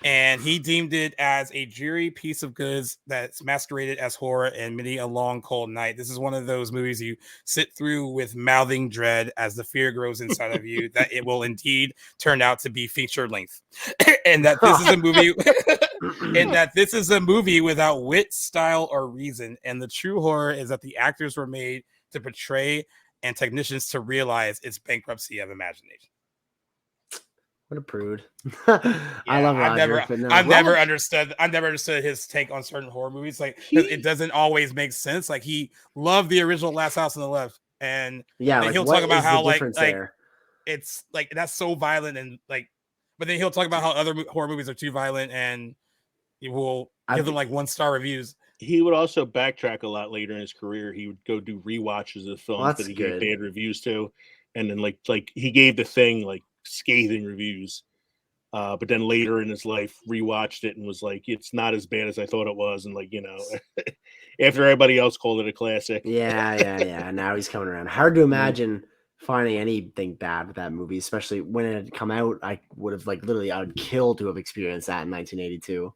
G: And he deemed it as a dreary piece of goods that's masqueraded as horror and many a long, cold night. This is one of those movies you sit through with mouthing dread as the fear grows inside of you that it will indeed turn out to be feature length, and that this is a movie, and that this is a movie without wit, style, or reason. And the true horror is that the actors were made to portray and technicians to realize its bankruptcy of imagination.
H: What a prude. I love Roger, but no.
G: I've never understood his take on certain horror movies. Like, it doesn't always make sense. Like, he loved the original Last House on the Left, and
H: like,
G: he'll talk about how like
H: there?
G: It's like that's so violent, and like, but then he'll talk about how other horror movies are too violent, and he will give them like 1-star reviews.
I: He would also backtrack a lot later in his career. He would go do rewatches of films that he gave bad reviews to, and then like he gave The Thing like scathing reviews, but then later in his life rewatched it and was like, it's not as bad as I thought it was, and like, you know, after everybody else called it a classic.
H: Yeah. Now he's coming around. Hard to imagine finding anything bad with that movie, especially when it had come out. I would have I would kill to have experienced that in 1982.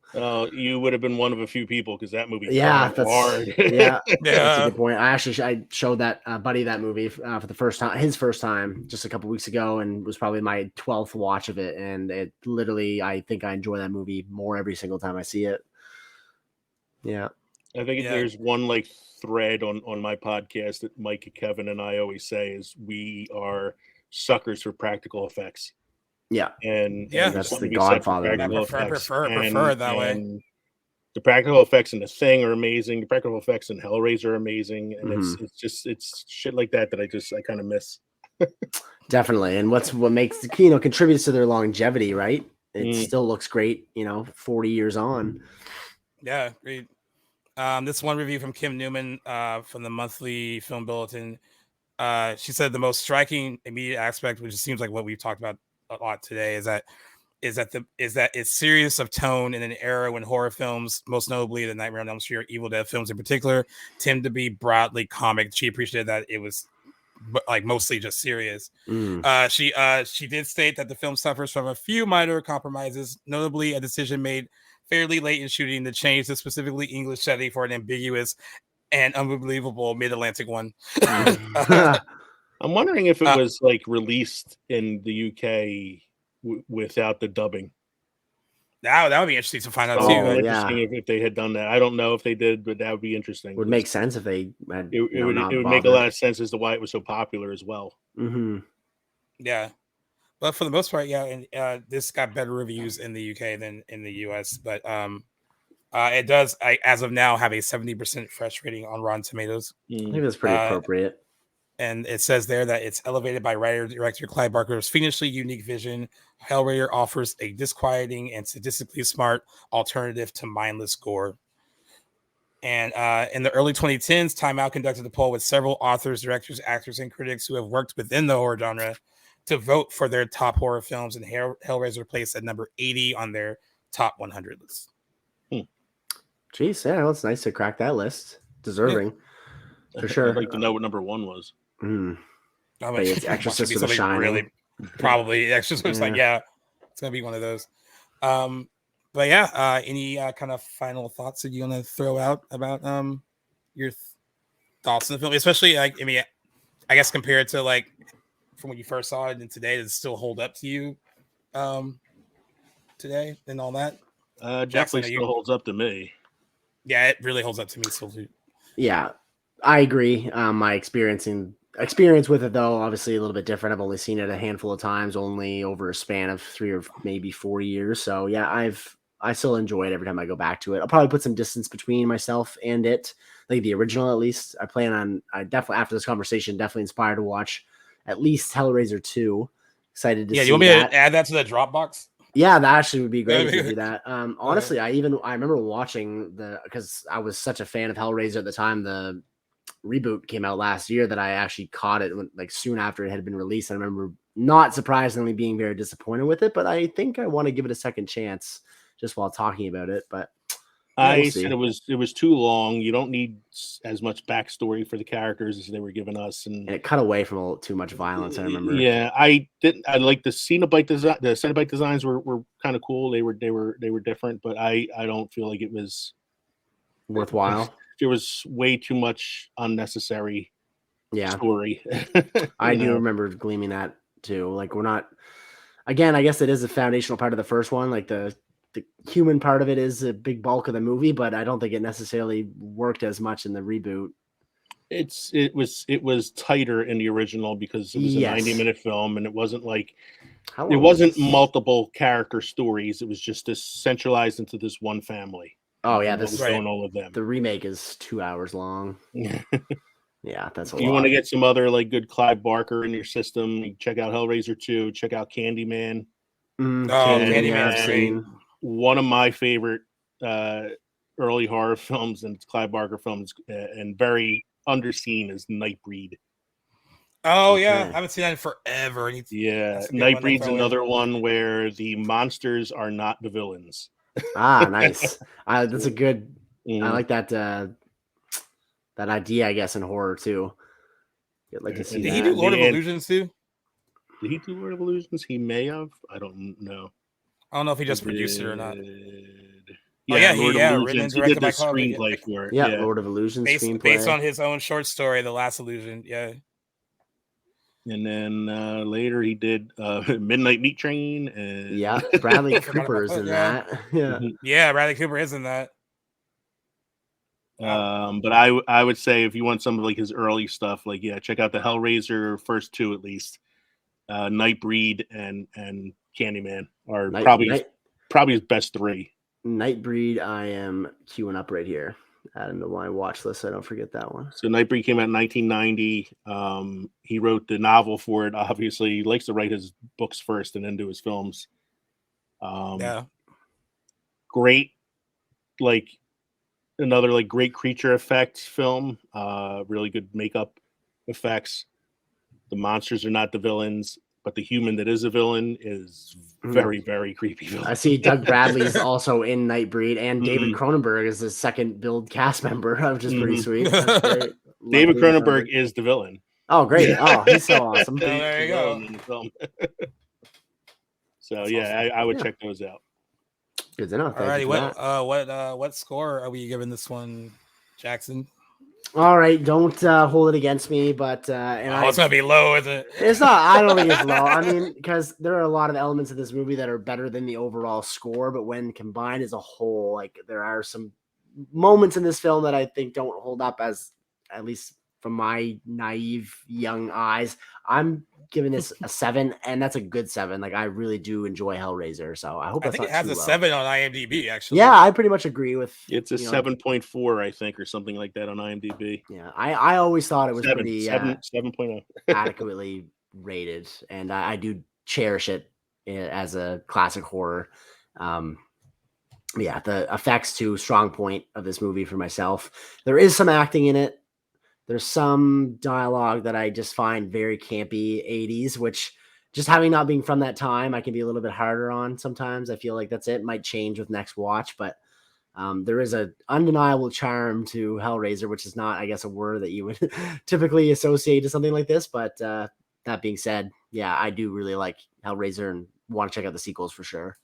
I: You would have been one of a few people because that movie
H: that's
I: hard.
H: That's a good point. I showed that buddy that movie for the first time, his first time, just a couple weeks ago, and was probably my 12th watch of it, and it literally, I think I enjoy that movie more every single time I see it.
I: I think there's one like thread on my podcast that Mike, Kevin, and I always say is we are suckers for practical effects. And
H: that's the Godfather.
G: I prefer it that way.
I: The practical effects in The Thing are amazing. The practical effects in Hellraiser are amazing, and it's shit like that I kind of miss.
H: Definitely, and what makes contributes to their longevity, right? It still looks great, 40 years on.
G: Yeah, great. This one review from Kim Newman from the Monthly Film Bulletin. She said the most striking immediate aspect, which seems like what we've talked about a lot today, is that it's serious of tone in an era when horror films, most notably the Nightmare on Elm Street or Evil Dead films in particular, tend to be broadly comic. She appreciated that it was like mostly just serious. She did state that the film suffers from a few minor compromises, notably a decision made fairly late in shooting to change the specifically English setting for an ambiguous and unbelievable mid-Atlantic one.
I: I'm wondering if it was like released in the UK without the dubbing.
G: That would be interesting to find out too.
I: Interesting if they had done that. I don't know if they did, but that would be interesting.
H: Would make sense if they had.
I: It would make a lot of sense as to why it was so popular as well.
G: Yeah. But for the most part, and this got better reviews in the UK than in the US. But it does, as of now, have a 70% fresh rating on Rotten Tomatoes.
H: I think that's pretty appropriate.
G: And it says there that it's elevated by writer-director Clive Barker's fiendishly unique vision. Hellraiser offers a disquieting and sadistically smart alternative to mindless gore. And in the early 2010s, Time Out conducted a poll with several authors, directors, actors, and critics who have worked within the horror genre to vote for their top horror films, and Hellraiser placed at number 80 on their top 100 list.
H: Jeez, well, it's nice to crack that list. Deserving, for sure.
I: I'd like to know what number 1 was.
H: But it's Exorcist of the Shining.
G: Really, probably Exorcist was it's gonna be one of those. But any kind of final thoughts that you want to throw out about your thoughts on the film, especially I guess compared to like from when you first saw it and today, does it still hold up to you today and all that?
I: Definitely still holds up to me.
G: Yeah, it really holds up to me still too.
H: Yeah, I agree. My experience with it, though, obviously a little bit different. I've only seen it a handful of times, only over a span of 3 or maybe 4 years. So yeah, I still enjoy it every time I go back to it. I'll probably put some distance between myself and it, like the original at least. I definitely, after this conversation, definitely inspired to watch at least Hellraiser 2. Excited to see that.
G: Yeah, you want me to add that to the Dropbox?
H: Yeah, that actually would be great to do that. Honestly, I remember watching because I was such a fan of Hellraiser at the time the reboot came out last year that I actually caught it like soon after it had been released. I remember not surprisingly being very disappointed with it, but I think I want to give it a second chance just while talking about it. But
I: I said it was too long. You don't need as much backstory for the characters as they were giving us, and
H: it cut away from too much violence. I remember.
I: Yeah, I like the Cenobite design. The Cenobite designs were kind of cool. They were different, but I don't feel like it was
H: worthwhile.
I: There was way too much unnecessary story.
H: I do remember gleaming that too. Like we're not. Again, I guess it is a foundational part of the first one. Like the human part of it is a big bulk of the movie, but I don't think it necessarily worked as much in the reboot.
I: It was tighter in the original because it was a 90-minute film, and it wasn't like
H: How
I: it
H: long
I: wasn't
H: is this?
I: multiple character stories. It was just this centralized into this one family.
H: Oh yeah,
I: and what was
G: Right.
I: going on with them.
H: the remake is 2 hours long.
I: Yeah.
H: Yeah, that's a
I: If you
H: lot.
I: want to get some other like good Clive Barker in your system, you check out Hellraiser 2, check out Candyman.
G: Oh,
H: Candyman, I've
G: Candyman's
H: seen.
I: One of my favorite early horror films and Clive Barker films, and very underseen, is Nightbreed.
G: Oh yeah,
H: Okay.
G: I haven't seen that in forever.
I: Yeah,
G: That's a good one to
I: Nightbreed's
G: throw in.
I: another one where the monsters are not the villains.
H: Nice. That's a good. I
I: Mhm.
H: like that that idea, I guess, in horror too. I'd like to see
G: Did
H: that.
G: he do Lord of
I: The end-
G: Illusions too?
I: Did he do Lord of Illusions? He may have. I don't know.
G: I don't know if he just
I: He
G: produced it or not.
I: did-
G: Oh, yeah,
I: Lord of
G: written and
I: Illusions. He
G: directed
I: did
G: by
I: the
G: Clive Barker.
I: screenplay for it.
H: Yeah, Lord of Illusions
G: Based
H: screenplay.
G: on his own short story, The Last Illusion. Yeah.
I: And then later he did Midnight Meat Train. And
H: Yeah, Bradley
G: I forgot
H: Cooper's
G: about
H: in
G: that,
H: that. Yeah.
G: Yeah, Bradley Cooper is in that.
I: But I would say if you want some of like his early stuff, like check out the Hellraiser first two at least. Nightbreed and Candyman are probably his best three.
H: Nightbreed, I am queuing up right here. Add him to my watch list so I don't forget that one.
I: So Nightbreed came out in 1990. He wrote the novel for it. Obviously, he likes to write his books first and then do his films.
G: Yeah.
I: Great, like another like great creature effect film. Really good makeup effects. The monsters are not the villains, but the human that is a villain is very, very creepy villain.
H: I see Doug Bradley's also in Nightbreed, and David Cronenberg is the second build cast member, which is pretty sweet. That's great.
I: David Cronenberg is the villain.
H: Oh, great. Oh, he's so awesome.
G: Oh, there you go.
I: In the film. So yeah, I would check those out.
H: Good to know.
G: Alrighty, what score are we giving this one, Jackson?
H: All right, don't hold it against me, but
G: it's gonna be low, is it?
H: It's not. I don't think it's low. I mean, because there are a lot of elements of this movie that are better than the overall score, but when combined as a whole, like there are some moments in this film that I think don't hold up, as at least from my naive young eyes. I'm giving this a 7, and that's a good 7. Like I really do enjoy Hellraiser, so I hope
G: I think it has a 7 on IMDb. Actually,
H: yeah, I pretty much agree with.
I: It's a 7.4, I think, or something like that on IMDb.
H: Yeah, I always thought it was
I: 7.0
H: adequately rated, and I do cherish it as a classic horror. Yeah, the effects too, strong point of this movie for myself. There is some acting in it. There's some dialogue that I just find very campy 80s, which just having not being from that time, I can be a little bit harder on sometimes. I feel like that's it. Might change with next watch, but there is an undeniable charm to Hellraiser, which is not, I guess, a word that you would typically associate to something like this. But that being said, yeah, I do really like Hellraiser and want to check out the sequels for sure.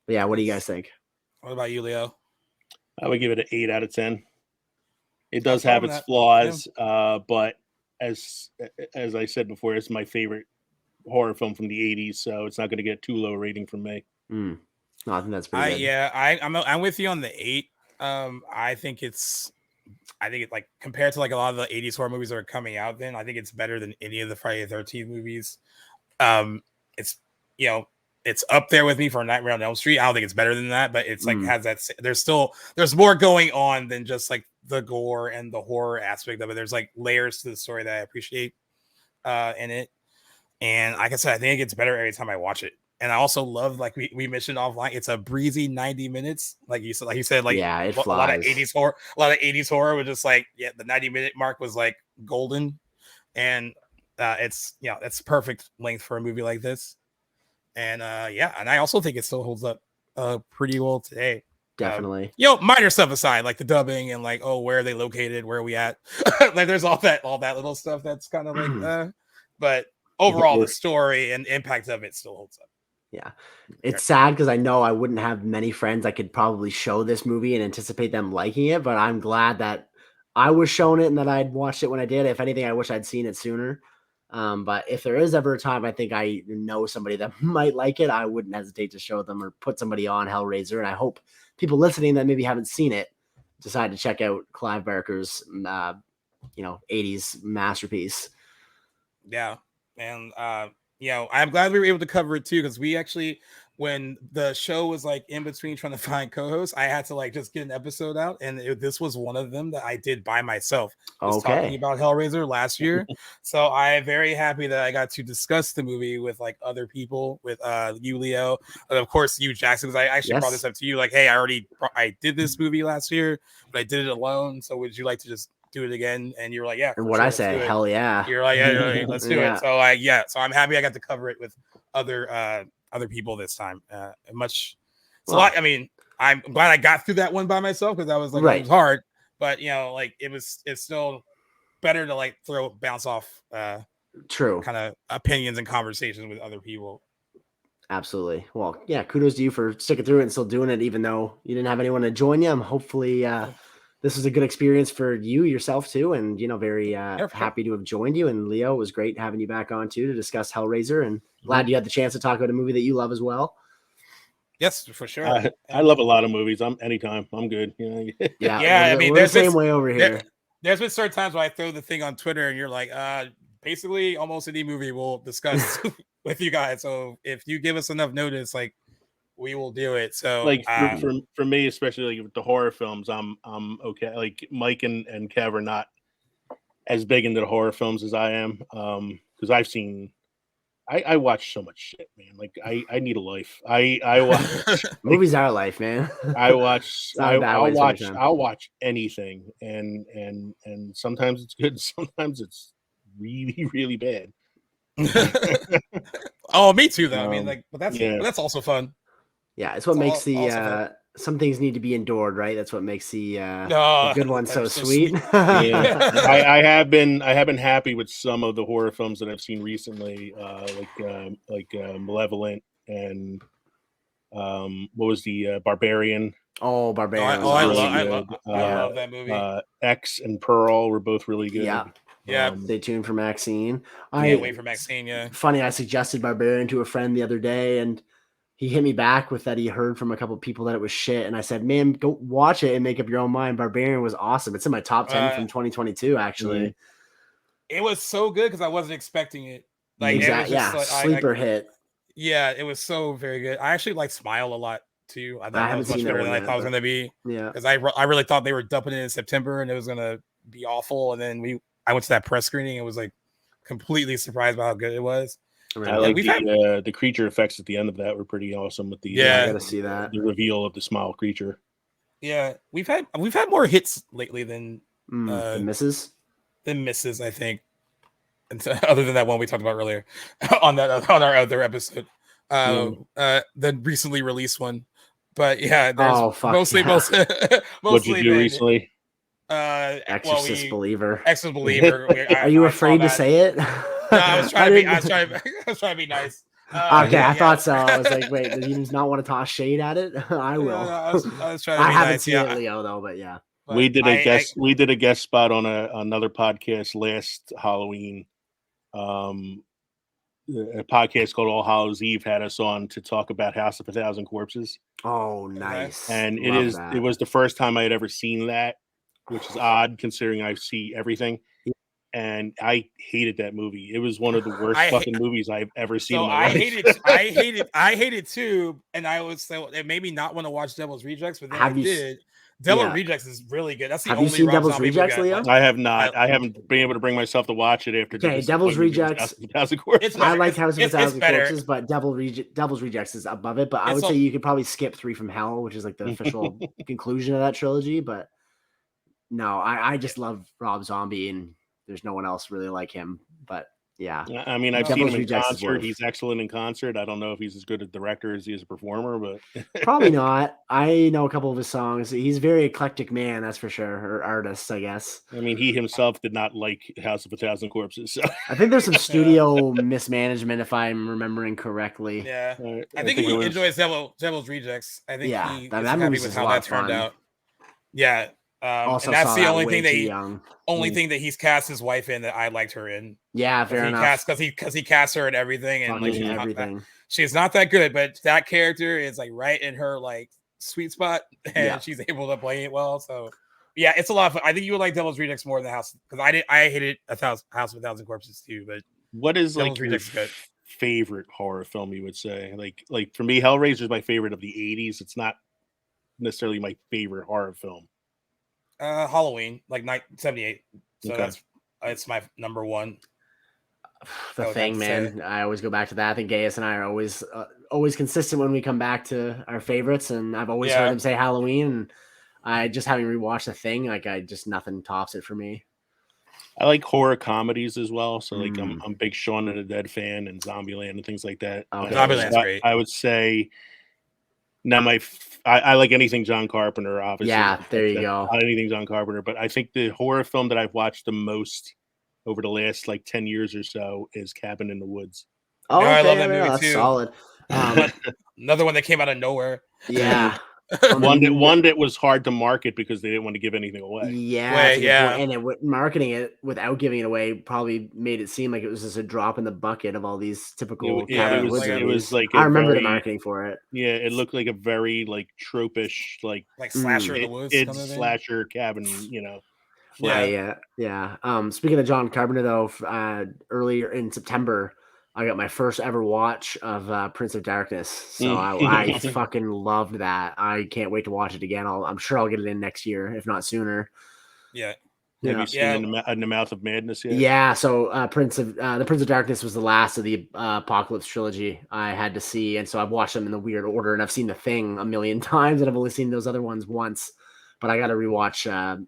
H: But yeah, what do you guys think?
G: What about you, Leo?
I: I would give it an 8 out of 10. It does have its flaws, but as I said before, it's my favorite horror film from the 80s, so it's not going to get too low a rating from me.
H: No, I think that's pretty good.
G: Yeah, I'm with you on the 8. I think it's like compared to like a lot of the 80s horror movies that are coming out then, I think it's better than any of the Friday the 13th movies. It's it's up there with me for Nightmare on Elm Street. I don't think it's better than that, but it's like has that. There's more going on than just like the gore and the horror aspect of it. There's like layers to the story that I appreciate in it. And like I said, I think it gets better every time I watch it. And I also love, like we mentioned offline, it's a breezy 90 minutes. Like you said,
H: yeah, it
G: a lot of
H: flies.
G: 80s horror. A lot of 80s horror was just like, the 90-minute mark was like golden, and it's perfect length for a movie like this. And and I also think it still holds up pretty well today.
H: Definitely.
G: Minor stuff aside, like the dubbing and like, where are they located? Where are we at? Like there's all that little stuff that's kind of like, but overall the story and impact of it still holds up.
H: Yeah. It's sad because I know I wouldn't have many friends I could probably show this movie and anticipate them liking it, but I'm glad that I was shown it and that I'd watched it when I did. If anything, I wish I'd seen it sooner. But if there is ever a time I think I know somebody that might like it, I wouldn't hesitate to show them or put somebody on Hellraiser. And I hope people listening that maybe haven't seen it decide to check out Clive Barker's '80s masterpiece.
G: Yeah, and I'm glad we were able to cover it too, because we actually, when the show was like in between trying to find co-hosts, I had to like just get an episode out, and this was one of them that I did by myself, just talking about Hellraiser last year. So I am very happy that I got to discuss the movie with like other people, with you, Leo, and of course you, Jackson, because I actually brought this up to you, like, hey, I did this movie last year, but I did it alone. So would you like to just do it again? And you're like, yeah.
H: And what I say, hell yeah.
G: You're like, yeah, let's do it. So so I'm happy I got to cover it with other people this time. I mean, I'm glad I got through that one by myself, because I was like, it was hard, but it's still better to like bounce off
H: true
G: kind of opinions and conversations with other people.
H: Absolutely. Well, yeah, kudos to you for sticking through it and still doing it, even though you didn't have anyone to join you. I'm hopefully this was a good experience for you yourself too, and very happy to have joined you. And Leo, it was great having you back on too to discuss Hellraiser, and glad you had the chance to talk about a movie that you love as well.
G: Yes, for sure.
I: I love a lot of movies. Anytime I'm good.
G: I mean,
H: we're the same way over here.
G: There's been certain times where I throw the thing on Twitter, and you're like, basically almost any movie we'll discuss with you guys. So if you give us enough notice, like, we will do it. So
I: like for me, especially like with the horror films, I'm okay. Like Mike and Kev are not as big into the horror films as I am. Because I watch so much shit, man. Like I need a life. I watch
H: movies are life, man.
I: I'll watch anything, and sometimes it's good, sometimes it's really, really bad.
G: Oh, me too, though. I mean, like, but that's also fun.
H: Yeah, it's what makes some things need to be endured, right? That's what makes the good one so sweet.
I: I have been happy with some of the horror films that I've seen recently, like Malevolent and what was the Barbarian?
H: Oh, Barbarian!
G: I love that movie.
I: X and Pearl were both really good.
G: Yeah.
H: Stay tuned for Maxine.
G: Wait for Maxine. Yeah.
H: Funny, I suggested Barbarian to a friend the other day, and he hit me back with that he heard from a couple of people that it was shit. And I said, man, go watch it and make up your own mind. Barbarian was awesome. It's in my top 10 from 2022, actually.
G: It was so good because I wasn't expecting it. Like,
H: exactly.
G: It was
H: sleeper hit.
G: Yeah, it was so very good. I actually like Smile a lot too. I thought it was much better than I thought it was going to be.
H: Yeah.
G: Because I really thought they were dumping it in September and it was going to be awful. And then I went to that press screening and was like completely surprised by how good it was.
I: I like the creature effects at the end of that were pretty awesome with the
H: I gotta see that
I: the reveal of the Smile creature.
G: Yeah, we've had more hits lately than
H: misses.
G: Than misses, I think. And other than that one we talked about earlier on our other episode, the recently released one. But yeah, there's mostly.
I: What'd you do recently?
H: Exorcist Believer.
G: Exorcist Believer.
H: Are you afraid to say it?
G: No, I was trying to be nice.
H: I thought so. I was like, wait, does he just not want to toss shade at it? I will.
G: I was trying to be
H: I haven't
G: nice.
H: seen it, Leo, though, but yeah.
G: But
I: we did a guest spot on another podcast last Halloween. A podcast called All Hallows Eve had us on to talk about House of a Thousand Corpses.
H: Oh, nice.
I: And it was the first time I had ever seen that, which is odd considering I see everything. And I hated that movie. It was one of the worst fucking movies I've ever seen in my life.
G: I hated too. And I was it made me not want to watch Devil's Rejects, but then I did. Devil's Rejects is really good. That's the only.
H: Have you seen Devil's Rejects, Leo?
I: I have not. I haven't been able to bring myself to watch it after.
H: Okay, Devil's Rejects.
I: I
H: like House of a Thousand Corpses, but Devil's Rejects is above it. But I would say you could probably skip 3 from Hell, which is like the official conclusion of that trilogy. But no, I just love Rob Zombie, and there's no one else really like him. But yeah,
I: I mean, I've seen him in concert. He's excellent in concert. I don't know if he's as good a director as he is a performer, but
H: probably not. I know a couple of his songs. He's a very eclectic man, that's for sure, or artist, I guess.
I: I mean, he himself did not like House of a Thousand Corpses. So.
H: I think there's some studio mismanagement, if I'm remembering correctly.
G: Yeah, I think he enjoys Devil's Rejects. I think he's happy with how that turned out. Yeah.
H: Also,
G: and that's the only
H: thing
G: that he's cast his wife in that I liked her in.
H: Yeah, fair enough.
G: Because he cast her in everything, and like
H: everything.
G: She's not that good, but that character is like right in her like sweet spot, and she's able to play it well. So Yeah, it's a lot of fun. I think you would like Devil's Rejects more than House because I hated House of a Thousand Corpses too. But
I: what is
G: Devil's
I: like your
G: Rejects is good.
I: favorite horror film? You would say like for me, Hellraiser is my favorite of the '80s. It's not necessarily my favorite horror film.
G: Halloween, like 1978. So
I: Okay.
G: it's my number one.
H: The Thing, man. I always go back to that. I think Gaius and I are always consistent when we come back to our favorites, and I've always heard him say Halloween. And I just having rewatched The Thing, like nothing tops it for me.
I: I like horror comedies as well. So like I'm a big Shaun of the Dead fan and Zombieland and things like that.
G: Okay. Zombieland's great.
I: I would say now I like anything John Carpenter, obviously.
H: Yeah, there you go.
I: Anything John Carpenter, but I think the horror film that I've watched the most over the last like 10 years or so is Cabin in the Woods.
H: Oh, okay,
G: I love that movie
H: that's
G: too.
H: solid.
G: Another one that came out of nowhere.
H: Yeah.
I: one that was hard to market because they didn't want to give anything away.
H: Yeah, and marketing it without giving it away probably made it seem like it was just a drop in the bucket of all these typical Cabin in the Woods movies.
I: It was like
H: I remember the marketing for it.
I: Yeah, it looked like a very like tropish like
G: slasher in the woods.
I: It's slasher cabin, you know.
H: Yeah. Speaking of John Carpenter, though, earlier in September, I got my first ever watch of Prince of Darkness. So I fucking loved that. I can't wait to watch it again. I'm sure I'll get it in next year, if not sooner.
G: Yeah.
I: Have you seen in the Mouth of Madness yet?
H: Yeah. So the Prince of Darkness was the last of the Apocalypse trilogy I had to see, and so I've watched them in the weird order. And I've seen The Thing a million times, and I've only seen those other ones once. But I got to rewatch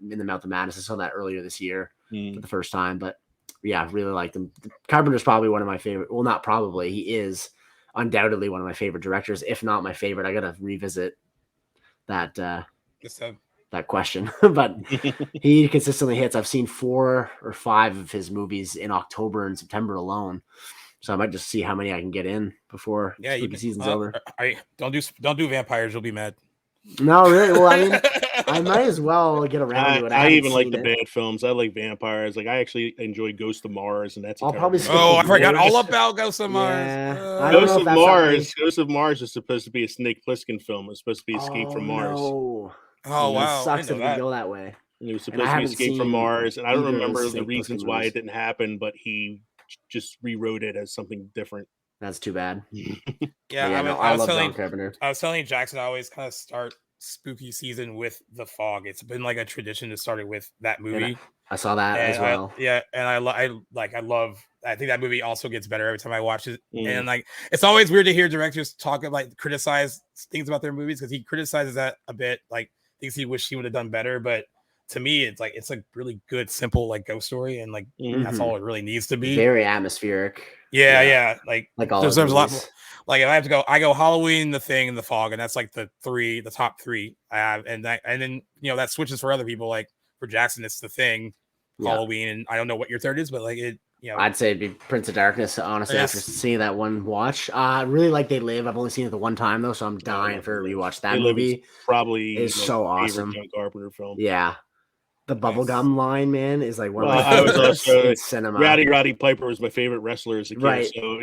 H: In the Mouth of Madness. I saw that earlier this year for the first time. But yeah, really liked him. Carpenter's probably one of my favorite. Well, not probably. He is undoubtedly one of my favorite directors, if not my favorite. I got to revisit that that question. But he consistently hits. I've seen 4 or 5 of his movies in October and September alone. So I might just see how many I can get in before spooky season's over.
G: Don't do vampires. You'll be mad.
H: No, really. Well, I mean, I might as well get around to it.
I: I even like the bad films. I like vampires. Like I actually enjoy Ghost of Mars, and that's.
H: I'll probably.
G: I forgot all about Ghost of Mars.
H: Yeah.
I: Ghost of Mars is supposed to be a Snake Plissken film. It's supposed to be Escape from Mars.
H: No.
G: Oh wow!
H: It sucks if we go that way.
I: It was supposed to be Escape from Mars, and I don't remember the reasons why it didn't happen, but he just rewrote it as something different.
H: That's too bad.
G: I
H: love John Carpenter.
G: I was telling Jackson, I always kind of start spooky season with The Fog. It's been like a tradition to start it with that movie.
H: I saw that as well.
G: I think that movie also gets better every time I watch it. And like, it's always weird to hear directors talk about criticize things about their movies because he criticizes that a bit, like things he wished he would have done better. But to me, it's like really good, simple like ghost story, and like that's all it really needs to be.
H: Very atmospheric.
G: Yeah. Like
H: all
G: there's a lot more. Like if I have to go, I go Halloween, The Thing, and The Fog, and that's like the top 3 I have, and then that switches for other people. Like for Jackson, it's The Thing, Halloween, and I don't know what your third is, but like it.
H: I'd say it'd be Prince of Darkness. Honestly, after seeing that one watch, really like They Live. I've only seen it the one time though, so I'm dying for a rewatch. That movie is so awesome.
I: John Carpenter film.
H: Yeah. The bubblegum line, man, is like one of
I: my
H: favorites in cinema.
I: Roddy Piper was my favorite wrestler as a kid.
H: Right.
I: So,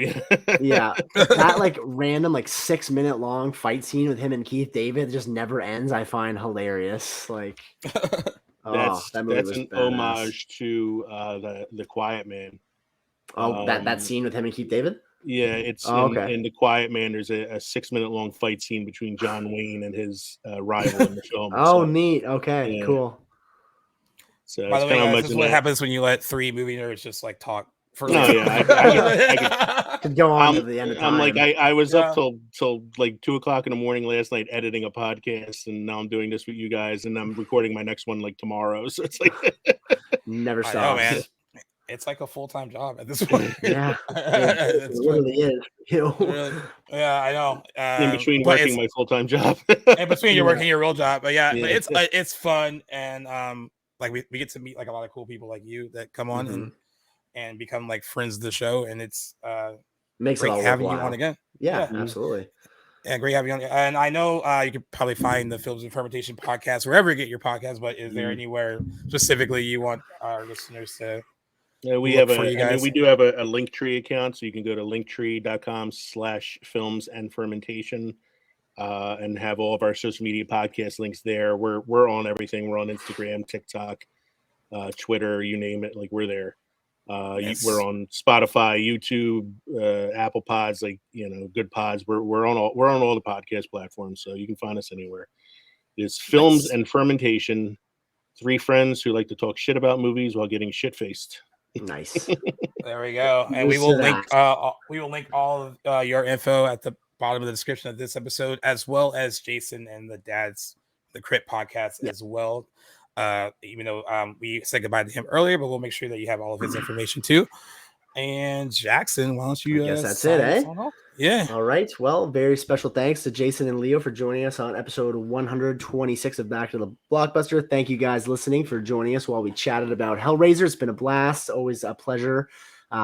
H: yeah. That like random 6-minute long fight scene with him and Keith David just never ends. I find hilarious. Like
I: that's an homage to the Quiet Man.
H: Oh, that scene with him and Keith David?
I: Yeah, it's in The Quiet Man. There's a 6-minute long fight scene between John Wayne and his rival in the film.
H: Neat. Okay, cool.
G: So by the way, guys, this is what happens when you let 3 movie nerds just like talk for.
H: I could go on to the end of time.
I: I'm like, I was up till like 2:00 in the morning last night editing a podcast, and now I'm doing this with you guys, and I'm recording my next one like tomorrow. So it's like
H: never stops.
G: Oh man, it's like a full-time job at this point.
H: Yeah, it really is.
G: Yeah, I know.
I: In between working my full-time job,
G: in between you're working your real job, but but it's fun, and like we get to meet like a lot of cool people like you that come on and become like friends of the show, and it's
H: makes
G: great
H: it all
G: having
H: worthwhile.
G: You on again.
H: Yeah, absolutely.
G: Yeah, great having you on. And I know you could probably find the Films and Fermentation podcast wherever you get your podcast, but is there anywhere specifically you want our listeners to?
I: Yeah, we have we do have a Linktree account, so you can go to linktree.com/films and fermentation. and have all of our social media podcast links there. We're on everything. We're on Instagram, TikTok, Twitter, you name it. Like, we're there.
G: Yes.
I: We're on Spotify, YouTube, Apple Pods, like, Good Pods. We're on all the podcast platforms, so you can find us anywhere. It's Films
G: Nice.
I: and Fermentation. 3 friends who like to talk shit about movies while getting shit faced.
H: Nice.
G: There we go. And we will link all of your info at the bottom of the description of this episode, as well as Jason and the Crypt podcast as well. Even though we said goodbye to him earlier, but we'll make sure that you have all of his information too. And Jackson, why don't you?
H: I guess that's it, eh?
G: Yeah.
H: All right. Well, very special thanks to Jason and Leo for joining us on episode 126 of Back to the Blockbuster. Thank you guys listening for joining us while we chatted about Hellraiser. It's been a blast. Always a pleasure.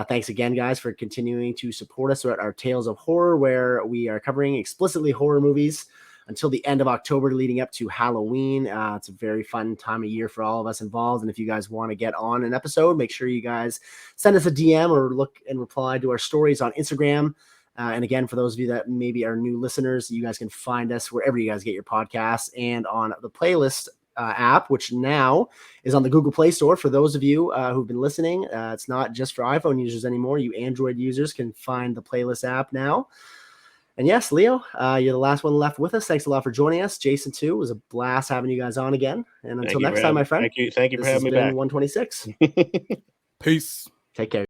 H: Thanks again, guys, for continuing to support us at our Tales of Horror, where we are covering explicitly horror movies until the end of October leading up to Halloween. It's a very fun time of year for all of us involved. And if you guys want to get on an episode, make sure you guys send us a DM or look and reply to our stories on Instagram. And again, for those of you that maybe are new listeners, you guys can find us wherever you guys get your podcasts and on the Playlist app, which now is on the Google Play Store. For those of you who've been listening, it's not just for iPhone users anymore. You Android users can find the Playlist app now. And yes, Leo, you're the last one left with us. Thanks a lot for joining us. Jason, too, it was a blast having you guys on again. And until next time, my friend.
I: Thank you for having me back.
H: 126.
G: Peace.
H: Take care.